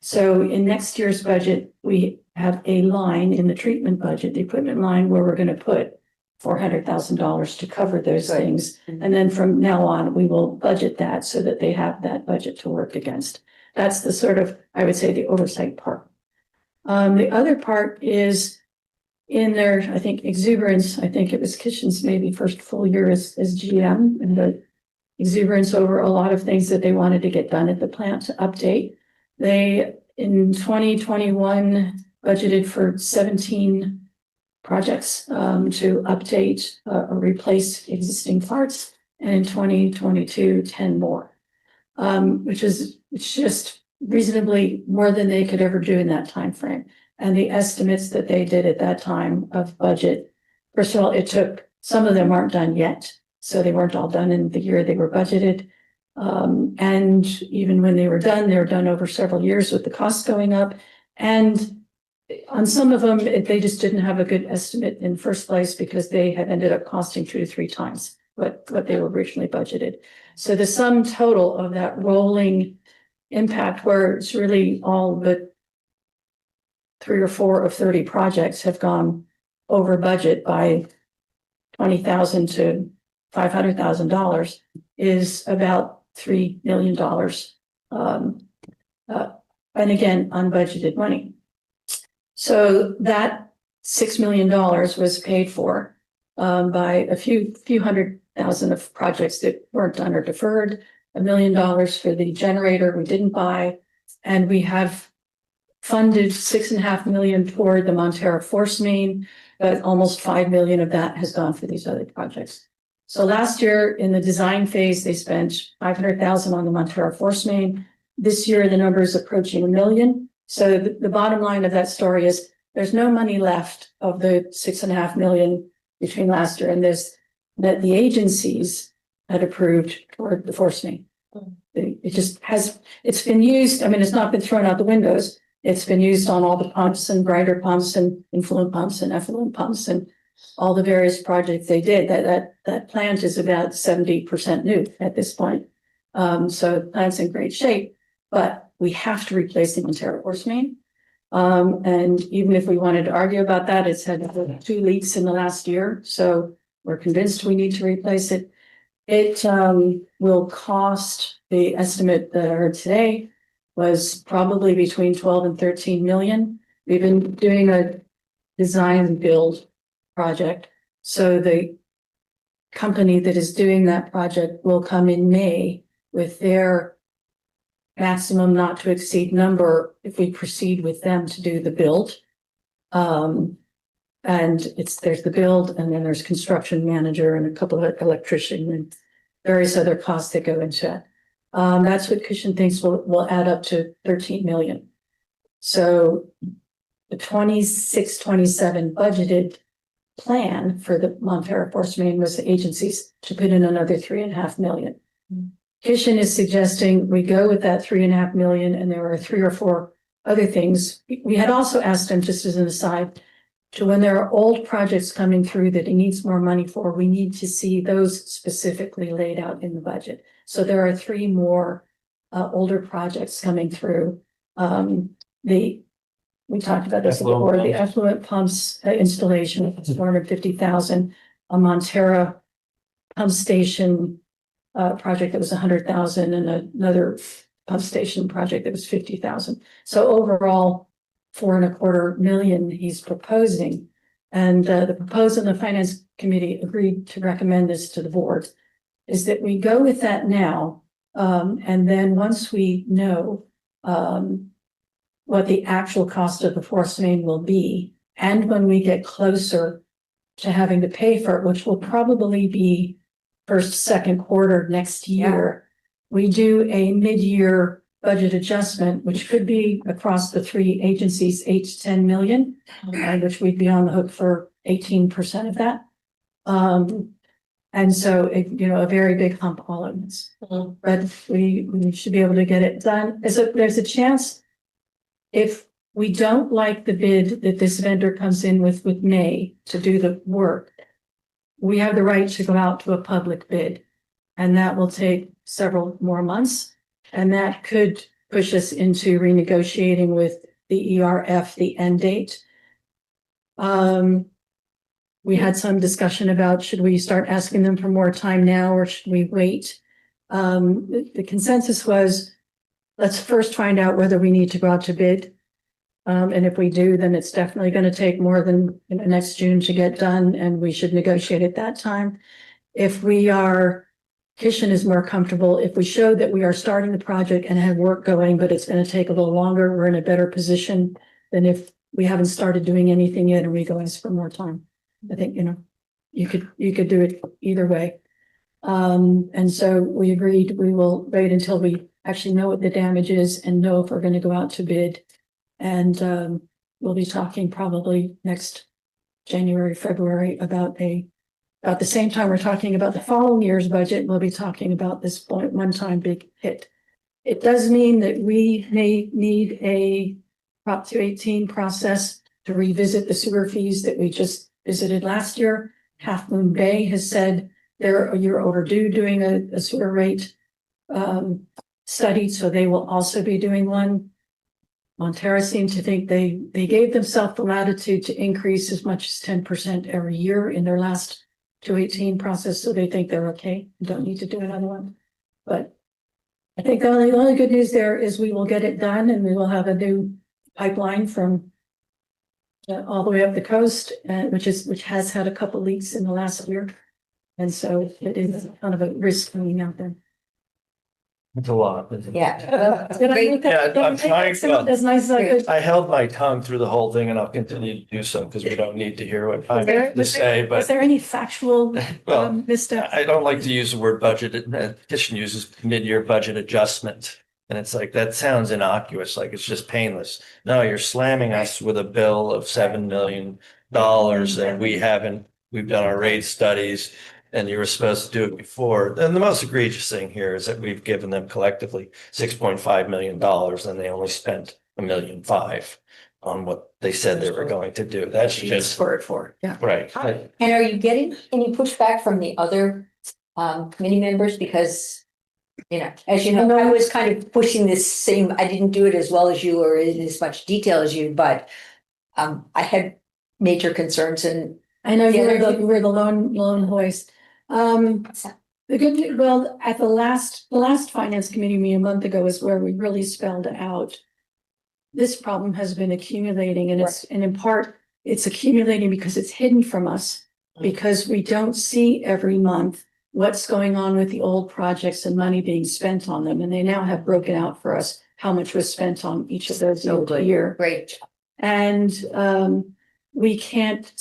So in next year's budget, we have a line in the treatment budget, the equipment line, where we're going to put $400,000 to cover those things. And then from now on, we will budget that so that they have that budget to work against. That's the sort of, I would say, the oversight part. The other part is in their, I think, exuberance. I think it was Kitchen's maybe first full year as GM, and the exuberance over a lot of things that they wanted to get done at the plant to update. They, in 2021, budgeted for 17 projects to update or replace existing parts, and in 2022, 10 more, which is just reasonably more than they could ever do in that time frame. And the estimates that they did at that time of budget, first of all, it took, some of them aren't done yet. So they weren't all done in the year they were budgeted. And even when they were done over several years with the costs going up. And on some of them, they just didn't have a good estimate in the first place because they had ended up costing 2 to 3 times what they were originally budgeted. So the sum total of that rolling impact, where it's really all but 3 or 4 of 30 projects have gone over budget by $20,000 to $500,000, is about $3 million. And again, unbudgeted money. So that $6 million was paid for by a few hundred thousand of projects that weren't done or deferred, $1 million for the generator we didn't buy, and we have funded $6.5 million toward the Montero force main, but almost $5 million of that has gone for these other projects. So last year in the design phase, they spent $500,000 on the Montero force main. This year, the number is approaching $1 million. So the bottom line of that story is there's no money left of the $6.5 million between last year and this that the agencies had approved for the force main. It just has, it's been used. I mean, it's not been thrown out the windows. It's been used on all the pumps and grinder pumps and influent pumps and effluent pumps and all the various projects they did. That plant is about 70% new at this point. So the plant's in great shape, but we have to replace the Montero force main. And even if we wanted to argue about that, it's had 2 leaks in the last year. So we're convinced we need to replace it. It will cost, the estimate that I heard today was probably between 12 and 13 million. We've been doing a design and build project. So the company that is doing that project will come in May with their maximum not to exceed number if we proceed with them to do the build. And there's the build, and then there's construction manager and a couple of electrician and various other costs that go into it. That's what Cushon thinks will add up to 13 million. So the 26-27 budgeted plan for the Montero force main was the agencies to put in another 3.5 million. Cushon is suggesting we go with that 3.5 million, and there are 3 or 4 other things. We had also asked him, just as an aside, to when there are old projects coming through that he needs more money for, we need to see those specifically laid out in the budget. So there are 3 more older projects coming through. We talked about this before, the effluent pumps installation, it's 450,000, a Montero pump station project that was 100,000, and another pump station project that was 50,000. So overall, 4.25 million he's proposing. And the proposal, the finance committee agreed to recommend this to the board, is that we go with that now. And then once we know what the actual cost of the force main will be, and when we get closer to having to pay for it, which will probably be first, second quarter next year, we do a mid-year budget adjustment, which could be across the 3 agencies, 8 to 10 million, which we'd be on the hook for 18% of that. And so, a very big hump all at once. But we should be able to get it done. There's a chance, if we don't like the bid that this vendor comes in with May to do the work, we have the right to go out to a public bid, and that will take several more months. And that could push us into renegotiating with the ERF, the end date. We had some discussion about, should we start asking them for more time now, or should we wait? The consensus was, let's first find out whether we need to go out to bid. And if we do, then it's definitely going to take more than next June to get done, and we should negotiate at that time. If Cushon is more comfortable, if we show that we are starting the project and have work going, but it's going to take a little longer, we're in a better position than if we haven't started doing anything yet and we go ask for more time. I think, you could do it either way. And so we agreed we will wait until we actually know what the damage is and know if we're going to go out to bid. And we'll be talking probably next January, February about a At the same time, we're talking about the following year's budget, we'll be talking about this one-time big hit. It does mean that we may need a Prop 218 process to revisit the sewer fees that we just visited last year. Half Moon Bay has said they're a year overdue doing a sewer rate study, so they will also be doing one. Montera seemed to think they gave themselves the latitude to increase as much as 10% every year in their last 218 process, so they think they're okay, don't need to do another one. But I think the only good news there is we will get it done and we will have a new pipeline from all the way up the coast, which has had a couple leaks in the last year. And so it is kind of a risk coming out there. It's a lot. isn't it? Yeah. Did I make that- Yeah, I'm trying to- sound as nice as I could? I held my tongue through the whole thing and I'll continue to do so because we don't need to hear what I Was there- have to was there- say, Was but there any factual well, missteps? I don't like to use the word budget. Petition uses mid-year budget adjustment. And it's like, that sounds innocuous, like it's just painless. No, you're slamming us with a bill of $7 million that we've done our rate studies. And you were supposed to do it before. And the most egregious thing here is that we've given them collectively $6.5 million and they only spent $1.5 million on what they said they were going to do. That's just, Yeah. right. And are you getting any pushback from the other committee members? Because, you know, as you know, I was kind of pushing this same, I didn't do it as well as you or in as much detail as you, but I had major concerns and I know you were the lone voice. Well, at the last finance committee meeting a month ago is where we really spelled out. This problem has been accumulating and and in part, it's accumulating because it's hidden from us. Because we don't see every month what's going on with the old projects and money being spent on them. And they now have broken out for us how much was spent on each of those year to year. great. And we can't,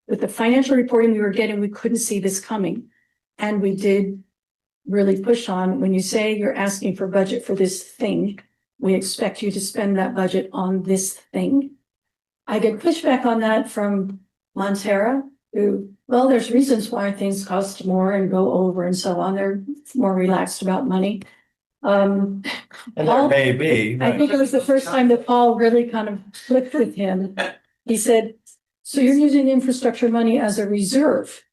with the financial reporting we were getting, we couldn't see this coming. And we did really push on, when you say you're asking for budget for this thing, we expect you to spend that budget on this thing. I get pushback on that from Montera, who, well, there's reasons why things cost more and go over and so on. They're more relaxed about money. And there may be. I think it was the first time that Paul really kind of flipped with him. He said, so you're using infrastructure money as a reserve,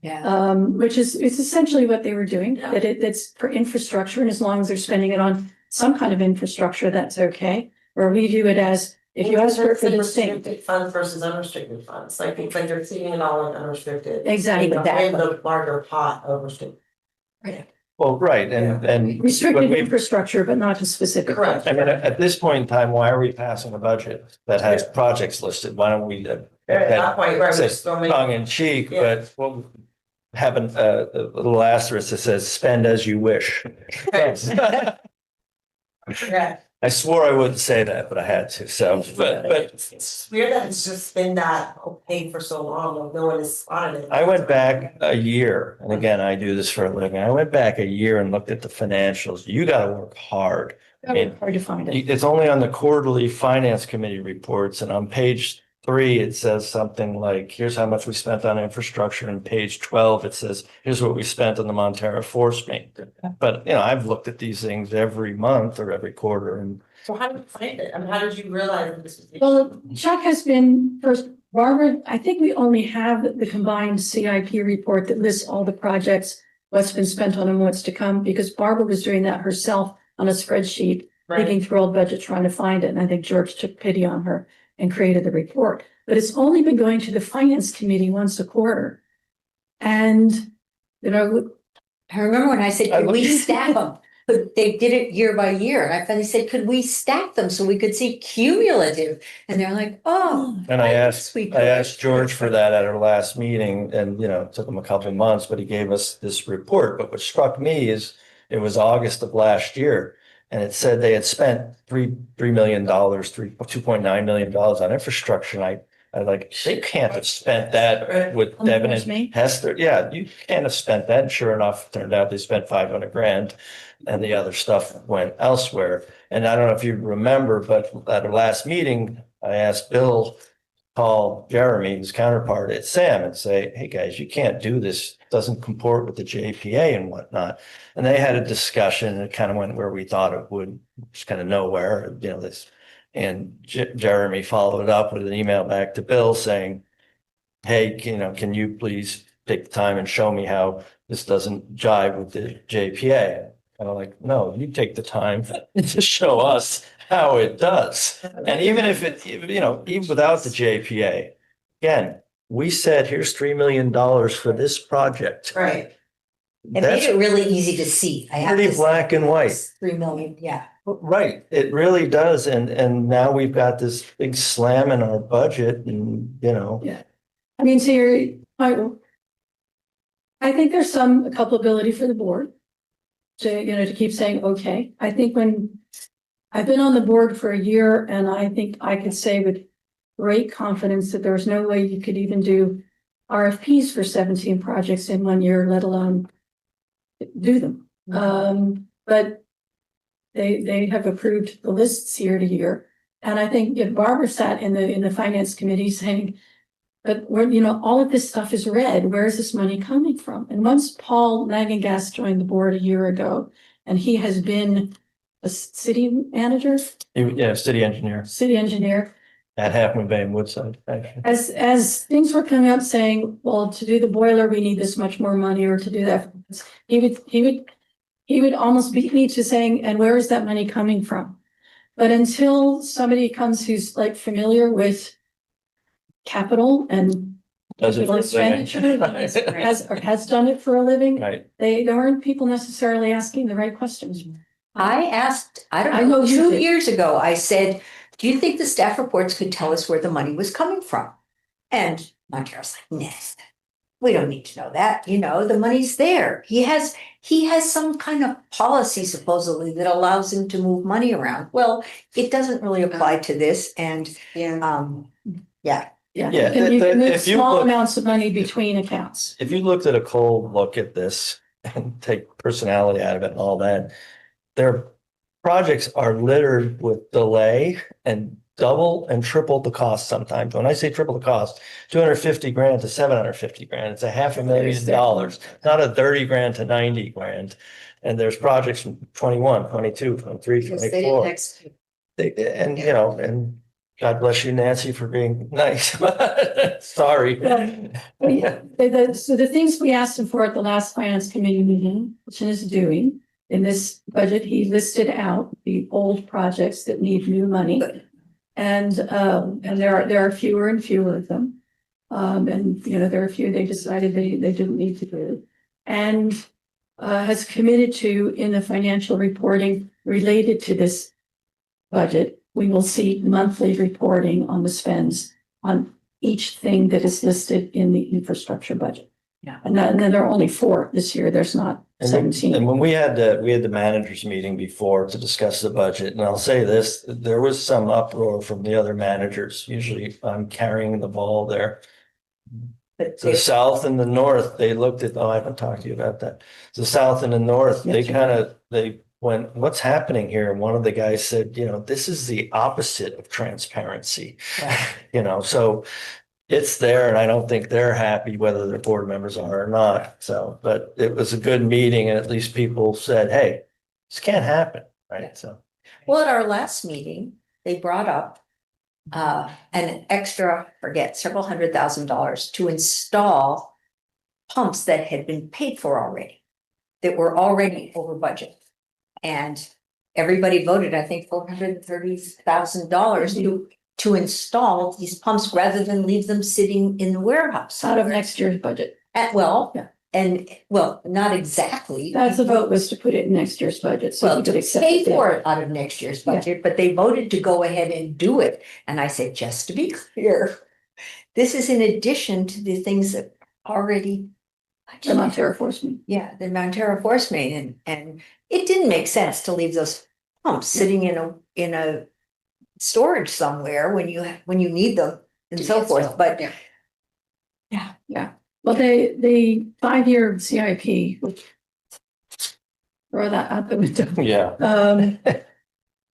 Yeah. which is, it's essentially what they were doing, that it's for infrastructure. And as long as they're spending it on some kind of infrastructure, that's okay. Or we view it as, if you ask for it for this thing. Restricted funds versus unrestricted funds, like it's like you're seeing it all in unrestricted. Exactly. In the larger pot of restricted. Well, right, and. Restricted when we- infrastructure, but not to specific. Correct. I mean, at this point in time, why are we passing a budget that has projects listed? Why don't we? Not quite right, we're still making. Tongue in cheek, Yeah. but we'll have a little asterisk that says spend as you wish. Yeah. I swore I wouldn't say that, but I had to, so, but It's weird that it's just been that opaque for so long, like no one has spotted it. I went back a year, and again, I do this for a living. I went back a year and looked at the financials. You gotta work hard. Hard to find it. It's only on the quarterly finance committee reports, and on page 3, it says something like, here's how much we spent on infrastructure, and page 12, it says, here's what we spent on the Montera force main. But, you know, I've looked at these things every month or every quarter, and So how did you find it? I mean, how did you realize that this was? Well, Chuck has been first, Barbara, I think we only have the combined CIP report that lists all the projects, what's been spent on and what's to come, because Barbara was doing that herself on a spreadsheet, digging through old budget, trying to find it. And I think George took pity on her and created the report. But it's only been going to the finance committee once a quarter. And, you know, I remember when I said, could we stack them? But they did it year by year. And I finally said, could we stack them so we could see cumulative? And they're like, oh. And I guess we could. asked George for that at our last meeting, and, you know, it took him a couple of months, but he gave us this report. But what struck me is it was August of last year, and it said they had spent $2.9 million on infrastructure. And I like, they can't have spent that with Devin Almost me. and Hester. Yeah, you can't have spent that. And sure enough, turned out they spent 500 grand and the other stuff went elsewhere. And I don't know if you remember, but at our last meeting, I asked Bill call Jeremy, his counterpart at Sam, and say, hey, guys, you can't do this. It doesn't comport with the JPA and whatnot. And they had a discussion, and it kind of went where we thought it would, just kind of nowhere, this. And Jeremy followed up with an email back to Bill saying, hey, can you please take the time and show me how this doesn't jive with the JPA? And I'm like, no, you take the time to show us how it does. And even if even without the JPA, again, we said, here's $3 million for this project. Right. It made That's it really easy to see. I have pretty to say. black and white. 3 million, yeah. Right, it really does. And now we've got this big slam in our budget and, I mean, I think there's some culpability for the board to keep saying, okay. I think when I've been on the board for a year, and I think I could say with great confidence that there's no way you could even do RFPs for 17 projects in 1 year, let alone do them. But they have approved the lists year to year. And I think if Barbara sat in the finance committee saying, but all of this stuff is red, where is this money coming from? And once Paul Magengast joined the board a year ago, and he has been a city manager, city engineer at Half Moon Bay and Woodside, actually. as things were coming up saying, well, to do the boiler, we need this much more money, or to do that, he would almost beat me to saying, and where is that money coming from? But until somebody comes who's like familiar with capital and Does it for a living. expenditure, has done it for a living, Right. there aren't people necessarily asking the right questions. I asked, I I don't know know, you 2 did. years ago, I said, do you think the staff reports could tell us where the money was coming from? And Montero's like, nah, we don't need to know that. The money's there. He has some kind of policy supposedly that allows him to move money around. Well, it doesn't really apply to this. And, Yeah. yeah. Yeah, Yeah, you can move if you small look- amounts of money between accounts. If you looked at a cold look at this and take personality out of it and all that, their projects are littered with delay and double and triple the cost sometimes. When I say triple the cost, 250 grand to 750 grand, it's $500,000, not a 30 grand to 90 grand. And there's projects from 21, 22, 23, Yes, they did 24. next. And God bless you, Nancy, for being nice. Sorry. So the things we asked him for at the last finance committee meeting, which he is doing in this budget, he listed out the old projects that need new money. And there are fewer and fewer of them. There are a few they decided they didn't need to do. And has committed to, in the financial reporting related to this budget, we will see monthly reporting on the spends on each thing that is listed in the infrastructure budget. Yeah. And then there are only 4 this year. There's not And 17. when we had the managers meeting before to discuss the budget, and I'll say this, there was some uproar from the other managers. Usually I'm carrying the ball there. But The south and the north, they looked at, I haven't talked to you about that. The south and the north, they went, what's happening here? And one of the guys said, this is the opposite of transparency. Right. So it's there, and I don't think they're happy whether their board members are or not. So, but it was a good meeting, and at least people said, hey, this can't happen, right? So. Well, at our last meeting, they brought up an extra, several $100,000 to install pumps that had been paid for already, that were already over budget. And everybody voted, I think, $430,000 to install these pumps rather than leave them sitting in the warehouse. Out of next year's budget. Not exactly. That's the vote, was to put it in next year's budget. So Well, we could to accept pay it. for it out of next year's budget, but they voted to go ahead and do it. And I said, just to be clear, this is in addition to the things that already. The Montero Force Main. Yeah, the Montero Force Main, and it didn't make sense to leave those pumps sitting in a storage somewhere when you need them and so forth, but. Yeah. Well, the 5-year CIP, which throw that out the window. Yeah.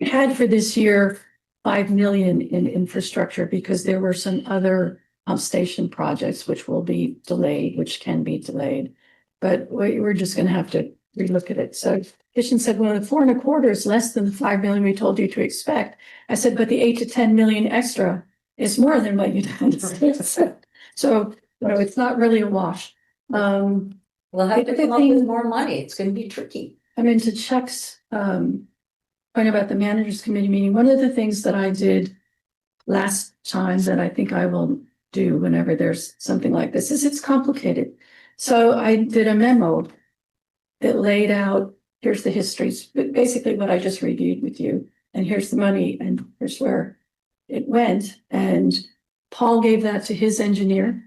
Had for this year 5 million in infrastructure because there were some other pump station projects which will be delayed, which can be delayed. But we're just gonna have to relook at it. So Kitchen said, well, the 4.25 is less than the 5 million we told you to expect. I said, but the 8 to 10 million extra is more than what you did. So, it's not really a wash. We'll have to come up with more money. It's gonna be tricky. I mean, to Chuck's point about the managers committee meeting, one of the things that I did last time that I think I will do whenever there's something like this is it's complicated. So I did a memo that laid out, here's the histories, basically what I just reviewed with you, and here's the money, and here's where it went. And Paul gave that to his engineer.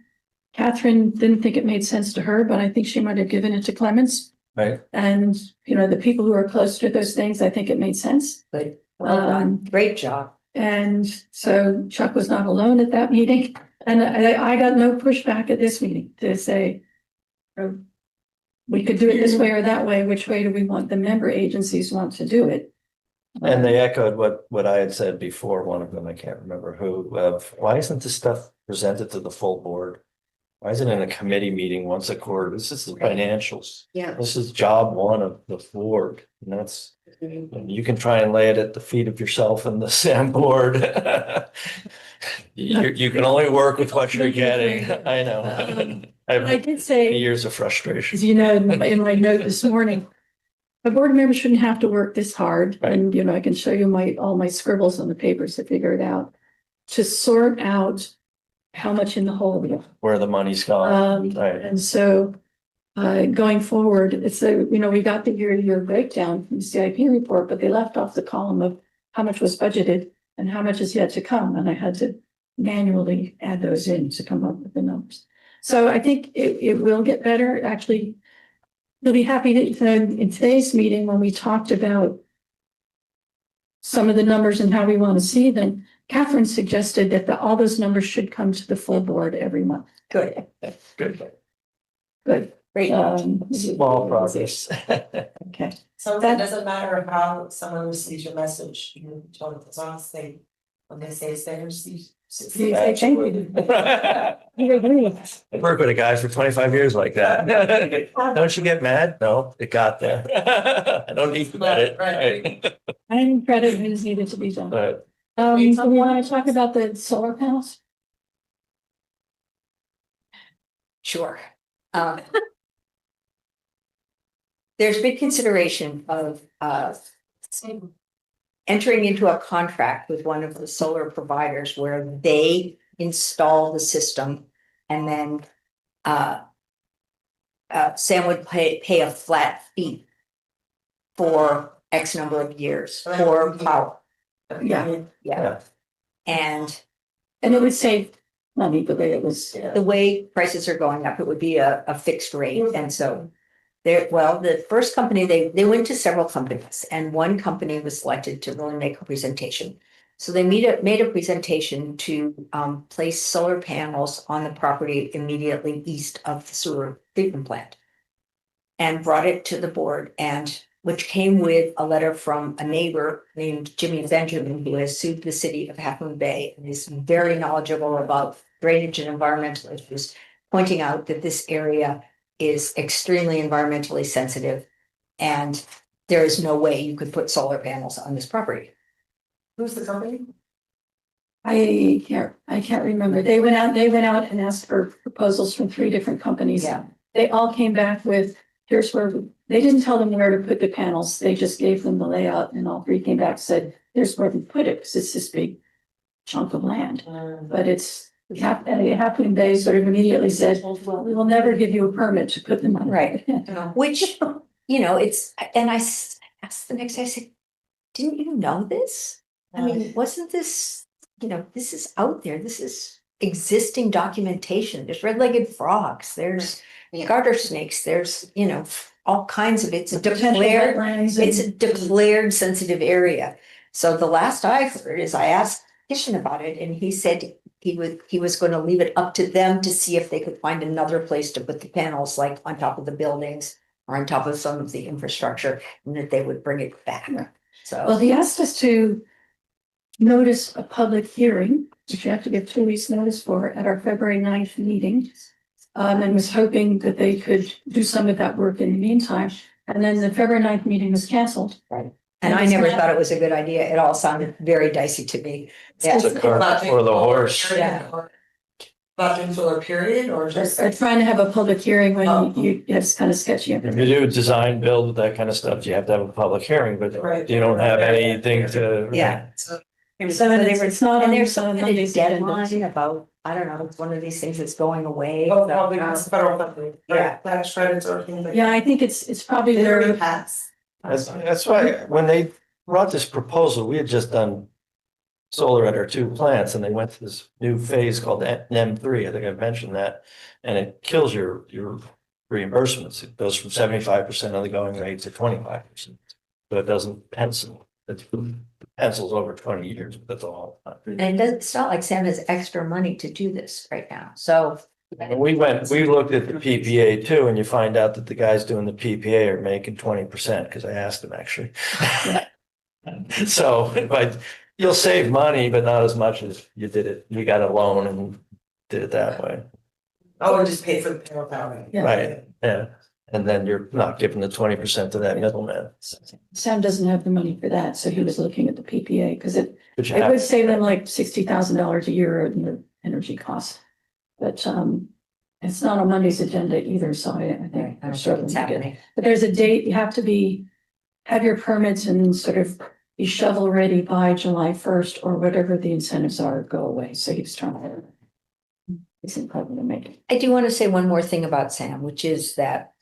Catherine didn't think it made sense to her, but I think she might have given it to Clemens. Right. And, the people who are close to those things, I think it made sense. Good. Well done. Great job. And so Chuck was not alone at that meeting. And I got no pushback at this meeting to say, oh, we could do it this way or that way. Which way do we want the member agencies want to do it? And they echoed what I had said before, one of them, I can't remember who, why isn't this stuff presented to the full board? Why is it in a committee meeting once a quarter? This is the financials. Yeah. This is job one of the board, and that's, and you can try and lay it at the feet of yourself and the SAM board. You can only work with what you're getting. I know. I I've did say, years of frustration. as you know, in my note this morning, a board member shouldn't have to work this hard. Right. And, I can show you all my scribbles on the papers to figure it out, to sort out how much in the hole we are. Where the money's gone. Right. And so going forward, it's we got the year-to-year breakdown from the CIP report, but they left off the column of how much was budgeted and how much is yet to come. And I had to manually add those in to come up with the numbers. So I think it will get better. Actually, you'll be happy that in today's meeting, when we talked about some of the numbers and how we want to see them, Catherine suggested that all those numbers should come to the full board every month. Good. Good. Good. Great. Small progress. Okay. So That- it doesn't matter how someone receives your message, you told it, as long as they, when they say it's they receive. You say thank you. You agree. I worked with a guy for 25 years like that. Don't you get mad? No, it got there. I don't need credit. Right. And credit is needed to be done. But So we want to talk about the solar panels? Sure. There's been consideration of entering into a contract with one of the solar providers where they install the system and then Sam would pay a flat fee for X number of years for power. Yeah. Yeah. And And it would save money the way it was. the way prices are going up, it would be a fixed rate. And so the first company, they went to several companies and one company was selected to really make a presentation. So they made a presentation to place solar panels on the property immediately east of the sewer treatment plant. And brought it to the board, and which came with a letter from a neighbor named Jimmy Benjamin, who has sued the city of Half Moon Bay and is very knowledgeable about drainage and environmental issues, pointing out that this area is extremely environmentally sensitive and there is no way you could put solar panels on this property. Who's the company? I can't remember. They went out and asked for proposals from 3 different companies. Yeah. They all came back with, here's where, they didn't tell them where to put the panels. They just gave them the layout and all 3 came back and said, here's where we put it, because it's this big chunk of land. But Half Moon Bay sort of immediately said, well, we will never give you a permit to put them on. Right. Which, it's, and I asked the next day, I said, didn't you know this? I mean, wasn't this, this is out there. This is existing documentation. There's red-legged frogs. There's garter snakes. There's, all kinds of, it's a declared sensitive area. So the last I heard is I asked Kitchen about it and he said he was going to leave it up to them to see if they could find another place to put the panels, like on top of the buildings or on top of some of the infrastructure, and that they would bring it back. So. Well, he asked us to notice a public hearing, which you have to give 2 weeks notice for at our February 9th meeting. And was hoping that they could do some of that work in the meantime. And then the February 9th meeting was canceled. And I never thought it was a good idea. It all sounded very dicey to me. Yeah. It's a cart before the horse. Yeah. About doing solar period or just? Trying to have a public hearing when Oh. it's kind of sketchy. If you do design, build, that kind of stuff, you have to have a public hearing, but Right. you don't have anything to. Yeah. So So it's not And on there's on some Monday's agenda. deadline about, I don't know, it's one of these things that's going away. Oh, probably it's federal funding, Yeah. right, tax credits or things like. Yeah, I think it's probably They already their, passed. That's why, when they brought this proposal, we had just done solar at our 2 plants, and they went to this new phase called NEM3, I think I mentioned that, and it kills your reimbursements. It goes from 75% of the going rate to 25%. So it doesn't pencil, it pencils over 20 years, but that's all. And it doesn't, it's not like Sam has extra money to do this right now, so. When we looked at the PPA too, and you find out that the guys doing the PPA are making 20%, because I asked them actually. So, but you'll save money, but not as much as you did it, you got a loan and did it that way. Oh, and just pay for the panel power. Yeah. Right, yeah, and then you're not giving the 20% to that middleman. Sam doesn't have the money for that, so he was looking at the PPA because it But you would have, save them like $60,000 a year in the energy costs. But it's not on Monday's agenda either, so I I think don't we're think struggling it's to get. happening. But there's a date, you have to have your permits and sort of be shovel ready by July 1st or whatever the incentives are, go away. So he's trying to. Isn't probably gonna make it. I do want to say one more thing about Sam, which is that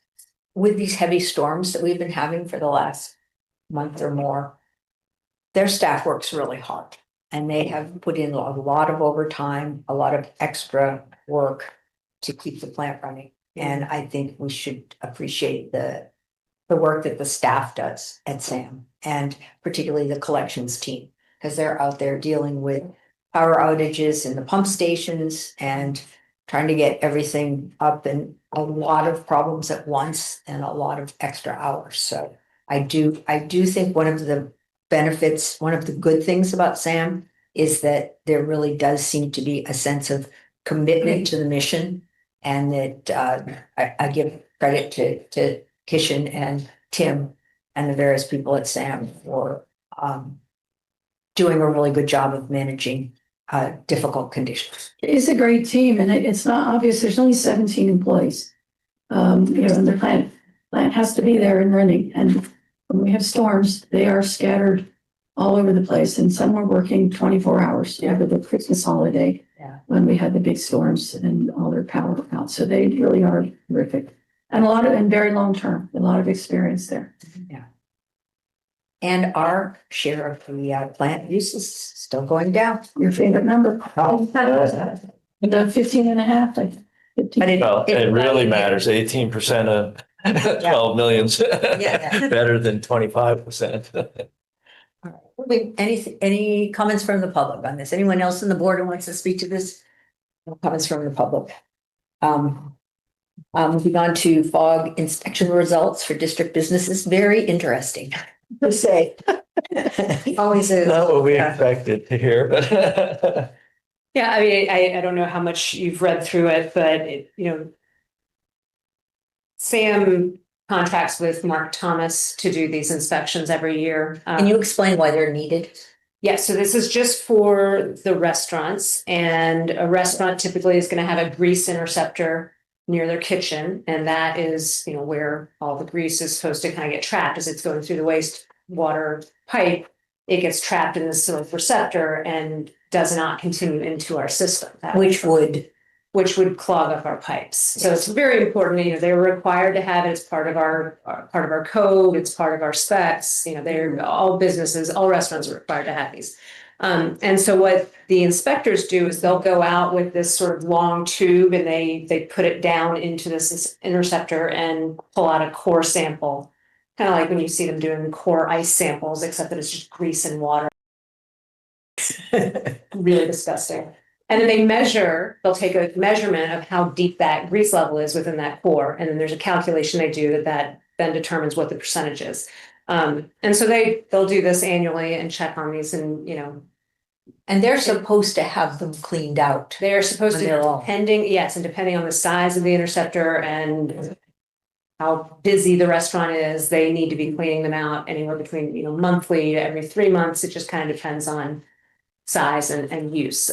with these heavy storms that we've been having for the last month or more, their staff works really hard, and they have put in a lot of overtime, a lot of extra work to keep the plant running. And I think we should appreciate the work that the staff does at SAM, and particularly the collections team, because they're out there dealing with power outages in the pump stations and trying to get everything up, and a lot of problems at once and a lot of extra hours. So I do think one of the benefits, one of the good things about SAM is that there really does seem to be a sense of commitment to the mission, and that I give credit to Kishan and Tim and the various people at SAM for doing a really good job of managing difficult conditions. It's a great team, and it's not obvious. There's only 17 employees. And the plant has to be there and running. And when we have storms, they are scattered all over the place, and some were working 24 hours over the Christmas holiday. Yeah. When we had the big storms and all their power went out. So they really are terrific. And very long term, a lot of experience there. Yeah. And our share of the plant use is still going down. Your favorite number? The 15 and a half, like 15. But it really matters, 18% of 12 million's Yeah. better than 25%. Any comments from the public on this? Anyone else on the board who wants to speak to this? No comments from the public. Moving on to fog inspection results for district businesses. Very interesting to say. Always is. Not what we Yeah. expected to hear, but. Yeah, I mean, I don't know how much you've read through it, but Sam contracts with Mark Thomas to do these inspections every year. Can you explain why they're needed? Yeah, so this is just for the restaurants, and a restaurant typically is going to have a grease interceptor near their kitchen, and that is, where all the grease is supposed to kind of get trapped as it's going through the wastewater pipe. It gets trapped in this sort of receptor and does not continue into our system. Which would clog up our pipes. So it's very important, they're required to have it as part of our code, it's part of our specs, they're all businesses, all restaurants are required to have these. And so what the inspectors do is they'll go out with this sort of long tube, and they put it down into this interceptor and pull out a core sample. Kind of like when you see them doing core ice samples, except that it's just grease and water. Really disgusting. And then they'll take a measurement of how deep that grease level is within that core. And then there's a calculation they do that then determines what the percentage is. And so they'll do this annually and check on these, and And they're supposed to have them cleaned out. They're supposed When they're to, all- depending, yes, and depending on the size of the interceptor and how busy the restaurant is, they need to be cleaning them out anywhere between, monthly to every 3 months. It just kind of depends on size and use.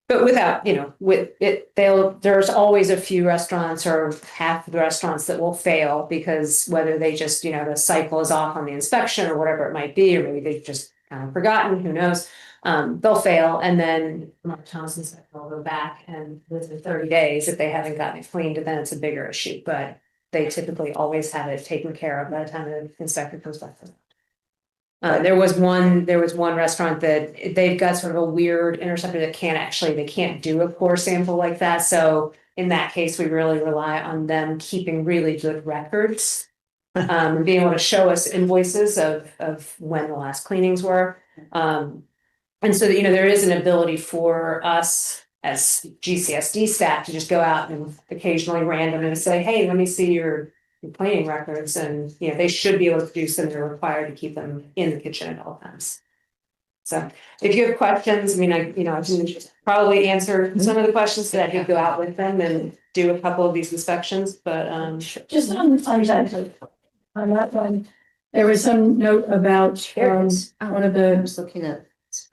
But without, with it, there's always a few restaurants or half of the restaurants that will fail because whether they just, the cycle is off on the inspection or whatever it might be, or maybe they've just kind of forgotten, who knows? They'll fail, and then Mark Thompson said they'll go back and within 30 days, if they haven't gotten it cleaned, then it's a bigger issue, but they typically always have it taken care of by the time the inspector comes back. There was one restaurant that they've got sort of a weird interceptor that they can't do a core sample like that. So in that case, we really rely on them keeping really good records. And being able to show us invoices of when the last cleanings were. And so, there is an ability for us as GCSD staff to just go out and occasionally randomly say, hey, let me see your cleaning records, and they should be able to produce them. They're required to keep them in the kitchen at all times. So if you have questions, I can probably answer some of the questions that I could go out with them and do a couple of these inspections, but Just on that one, there was some note about one of I the was looking at.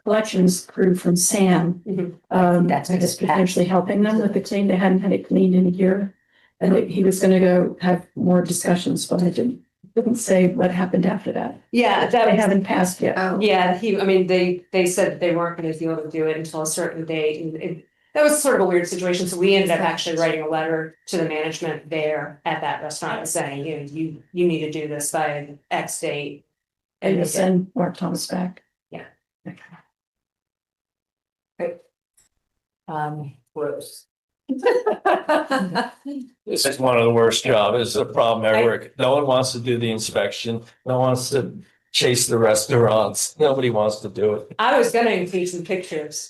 collections crew from Sam. That's I guess potentially helping them with the clean. They hadn't had it cleaned in a year. And that he was gonna go have more discussions, but I didn't say what happened after that. yeah, They that haven't passed yet. yeah, they said they weren't gonna be able to do it until a certain date, and that was sort of a weird situation, so we ended up actually writing a letter to the management there at that restaurant saying, you need to do this by X date. And they you did. send Mark Thomas back. Gross. This is one of the worst jobs. It's a problem everywhere. No one wants to do the inspection. No one wants to chase the restaurants. Nobody wants to do it. I was gonna include some pictures.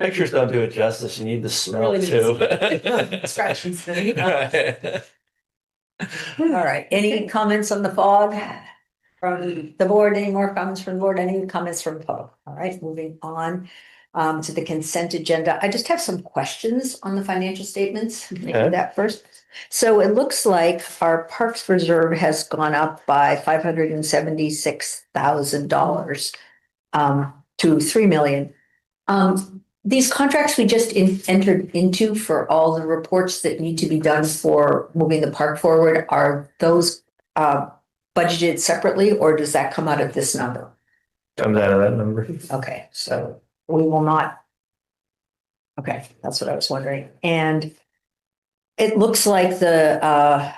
Pictures don't do it justice. You need the smell Really too. Scratches. All right, any comments on the fog from the board? Any more comments from the board? Any comments from the public? All right, moving on to the consent agenda. I just have some questions on the financial statements. Maybe Okay. that first. So it looks like our Parks Reserve has gone up by $576,000 to 3 million. These contracts we just entered into for all the reports that need to be done for moving the park forward, are those budgeted separately, or does that come out of this number? Comes out of that number. Okay, so we will not. Okay, that's what I was wondering. And it looks like the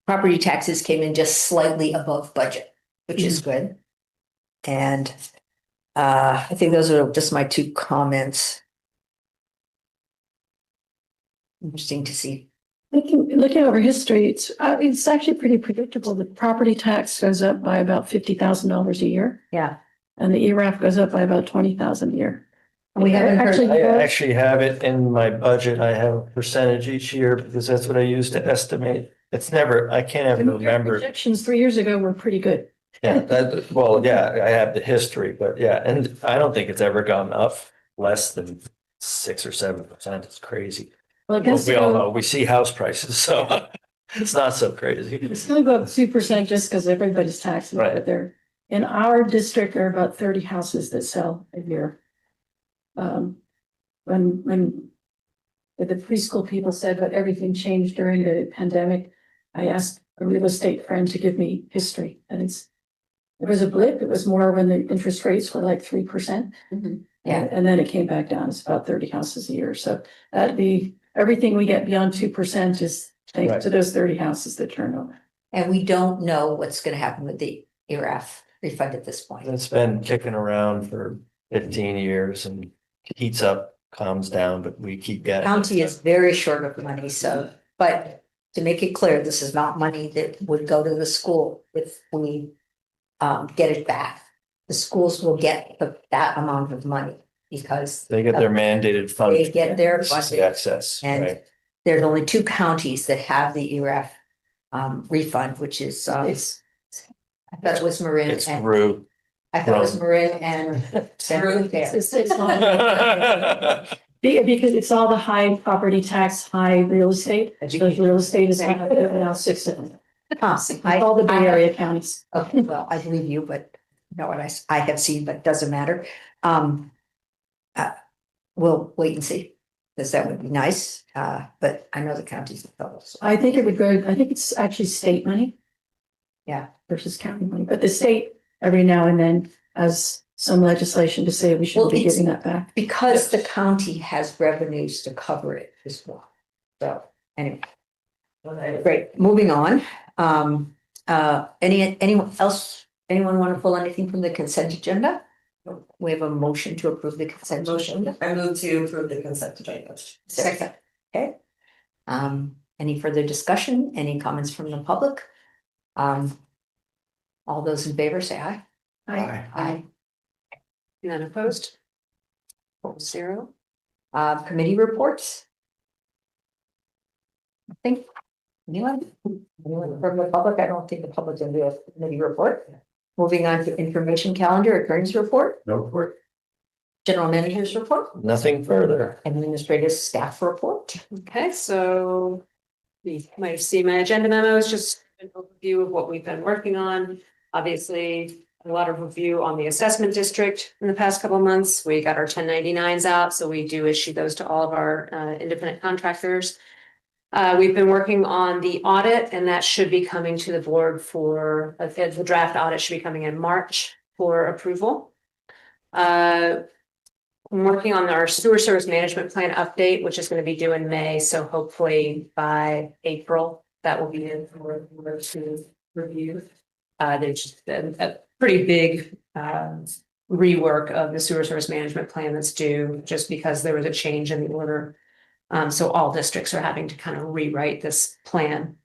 property taxes came in just slightly above budget, which is good. And I think those are just my two comments. Interesting to see. Looking over history, it's actually pretty predictable. The property tax goes up by about $50,000 a year. Yeah. And the ERAF goes up by about 20,000 a year. We haven't heard- Actually, I actually have it in my budget. I have a percentage each year because that's what I use to estimate. It's never, I can't ever remember. Projections 3 years ago were pretty good. Yeah, I have the history, but yeah, and I don't think it's ever gone up less than 6 or 7%. It's crazy. Well, I guess We all know, we see house prices, so it's not so crazy. it's gonna go up 2% just because everybody's taxing, Right. but there, in our district, there are about 30 houses that sell a year. When the preschool people said that everything changed during the pandemic, I asked a real estate friend to give me history, and there was a blip. It was more when the interest rates were like 3%. Yeah. And then it came back down. It's about 30 houses a year. So everything we get beyond 2% is thanks Right. to those 30 houses that turn over. And we don't know what's gonna happen with the ERAF refund at this point. It's been kicking around for 15 years and heats up, calms down, but we keep getting. County is very short of money, so, but to make it clear, this is not money that would go to the school if we get it back. The schools will get that amount of money because They get their mandated funds. they get their funding. Access, And right? there's only 2 counties that have the ERAF refund, which is I thought it was Marin It's and, Rue. I thought it was Marin and San there. It's because it's all the high property tax, high real estate. So real estate is now 6. All the Bay Area counties. Okay, well, I believe you, but you know what I have seen, but doesn't matter. We'll wait and see, because that would be nice, but I know the counties are double, so. I think it would go, I think it's actually state money. Yeah. Versus county money, but the state every now and then has some legislation to say we should Well, be it's- giving that back. Because the county has revenues to cover it as well. So, anyway. Great, moving on. Anyone else, anyone want to pull anything from the consent agenda? We have a motion to approve the consent agenda. I move to approve the consent agenda. Second. Okay. Any further discussion? Any comments from the public? All those in favor say aye. Aye. None opposed? 4-0. Committee reports? I think, anyone from the public? I don't think the public can do a committee report. Moving on to information calendar, attorney's report, No report. general manager's report, Nothing further. administrative staff report. Okay, so you might have seen my agenda memos, just an overview of what we've been working on. Obviously, a lot of review on the assessment district in the past couple of months. We got our 1099s out, so we do issue those to all of our independent contractors. We've been working on the audit, and that should be coming to the board for, the draft audit should be coming in March for approval. I'm working on our sewer service management plan update, which is going to be due in May, so hopefully by April, that will be in for the board to review. There's just been a pretty big rework of the sewer service management plan that's due, just because there was a change in the order. So all districts are having to kind of rewrite this plan.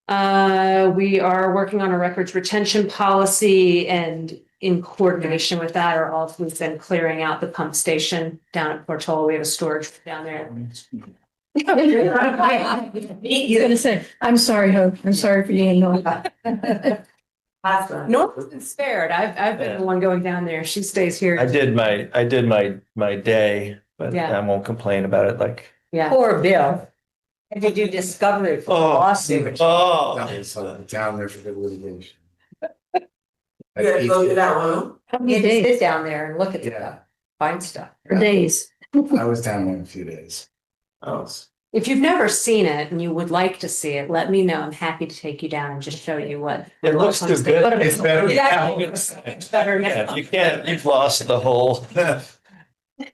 We are working on a records retention policy, and in coordination with that we've been clearing out the pump station down at Portola. We have a storage down there. He's gonna say, I'm sorry, Hope. I'm sorry for you and Noah. North has been spared. I've been the one going down there. She stays here. I did my day, but Yeah. I won't complain about it like. Yeah. Poor Bill. And did you discover it for lawsuit? Down there for good litigation. You gotta go to that room. How You many had to days? sit down there and look at the Yeah. stuff, find stuff. For days. I was down there in a few days. Oh. If you've never seen it and you would like to see it, let me know. I'm happy to take you down and just show you what. It looks too good. It's better. It's better now. Yeah, you can't, you've lost the whole.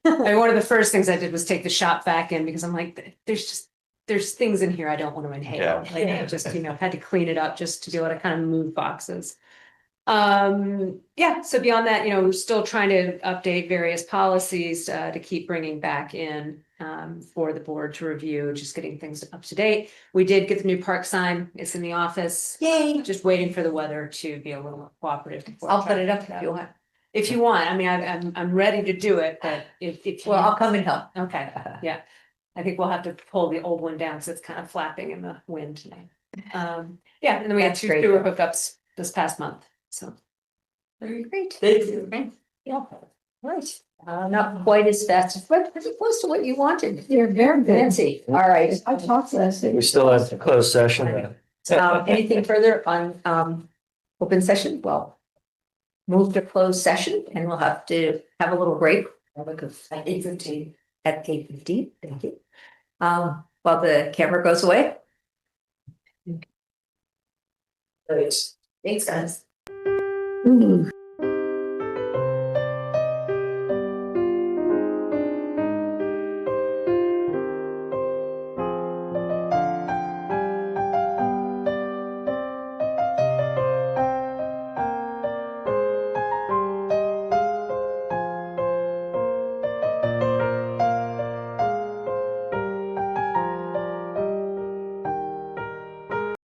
And one of the first things I did was take the shop vac in, because I'm like, there's things in here I don't want to inhale. Yeah. Like, I just, had to clean it up just to be able to kind of move boxes. Yeah, so beyond that, we're still trying to update various policies to keep bringing back in for the board to review, just getting things up to date. We did get the new park sign. It's in the office. Yay. Just waiting for the weather to be a little more cooperative. before I'll I try put it to up put if you want. If you want, I mean, I'm ready to do it, but if. Well, I'll come and help. Okay, yeah. I think we'll have to pull the old one down, so it's kind of flapping in the wind tonight. Yeah, and then we had That's 2 great. sewer hookups this past month, so. Very great. Thank you. Okay. Yeah, right. Not quite as fast, but pretty close to what you wanted. You're very good. Nancy, all right. I talked last We week. still have the closed session. Anything further on open session? Well, move to closed session, and we'll have to have a little break. At 8:15. At 8:15, thank you. While the camera goes away. Thanks, guys. Ooh.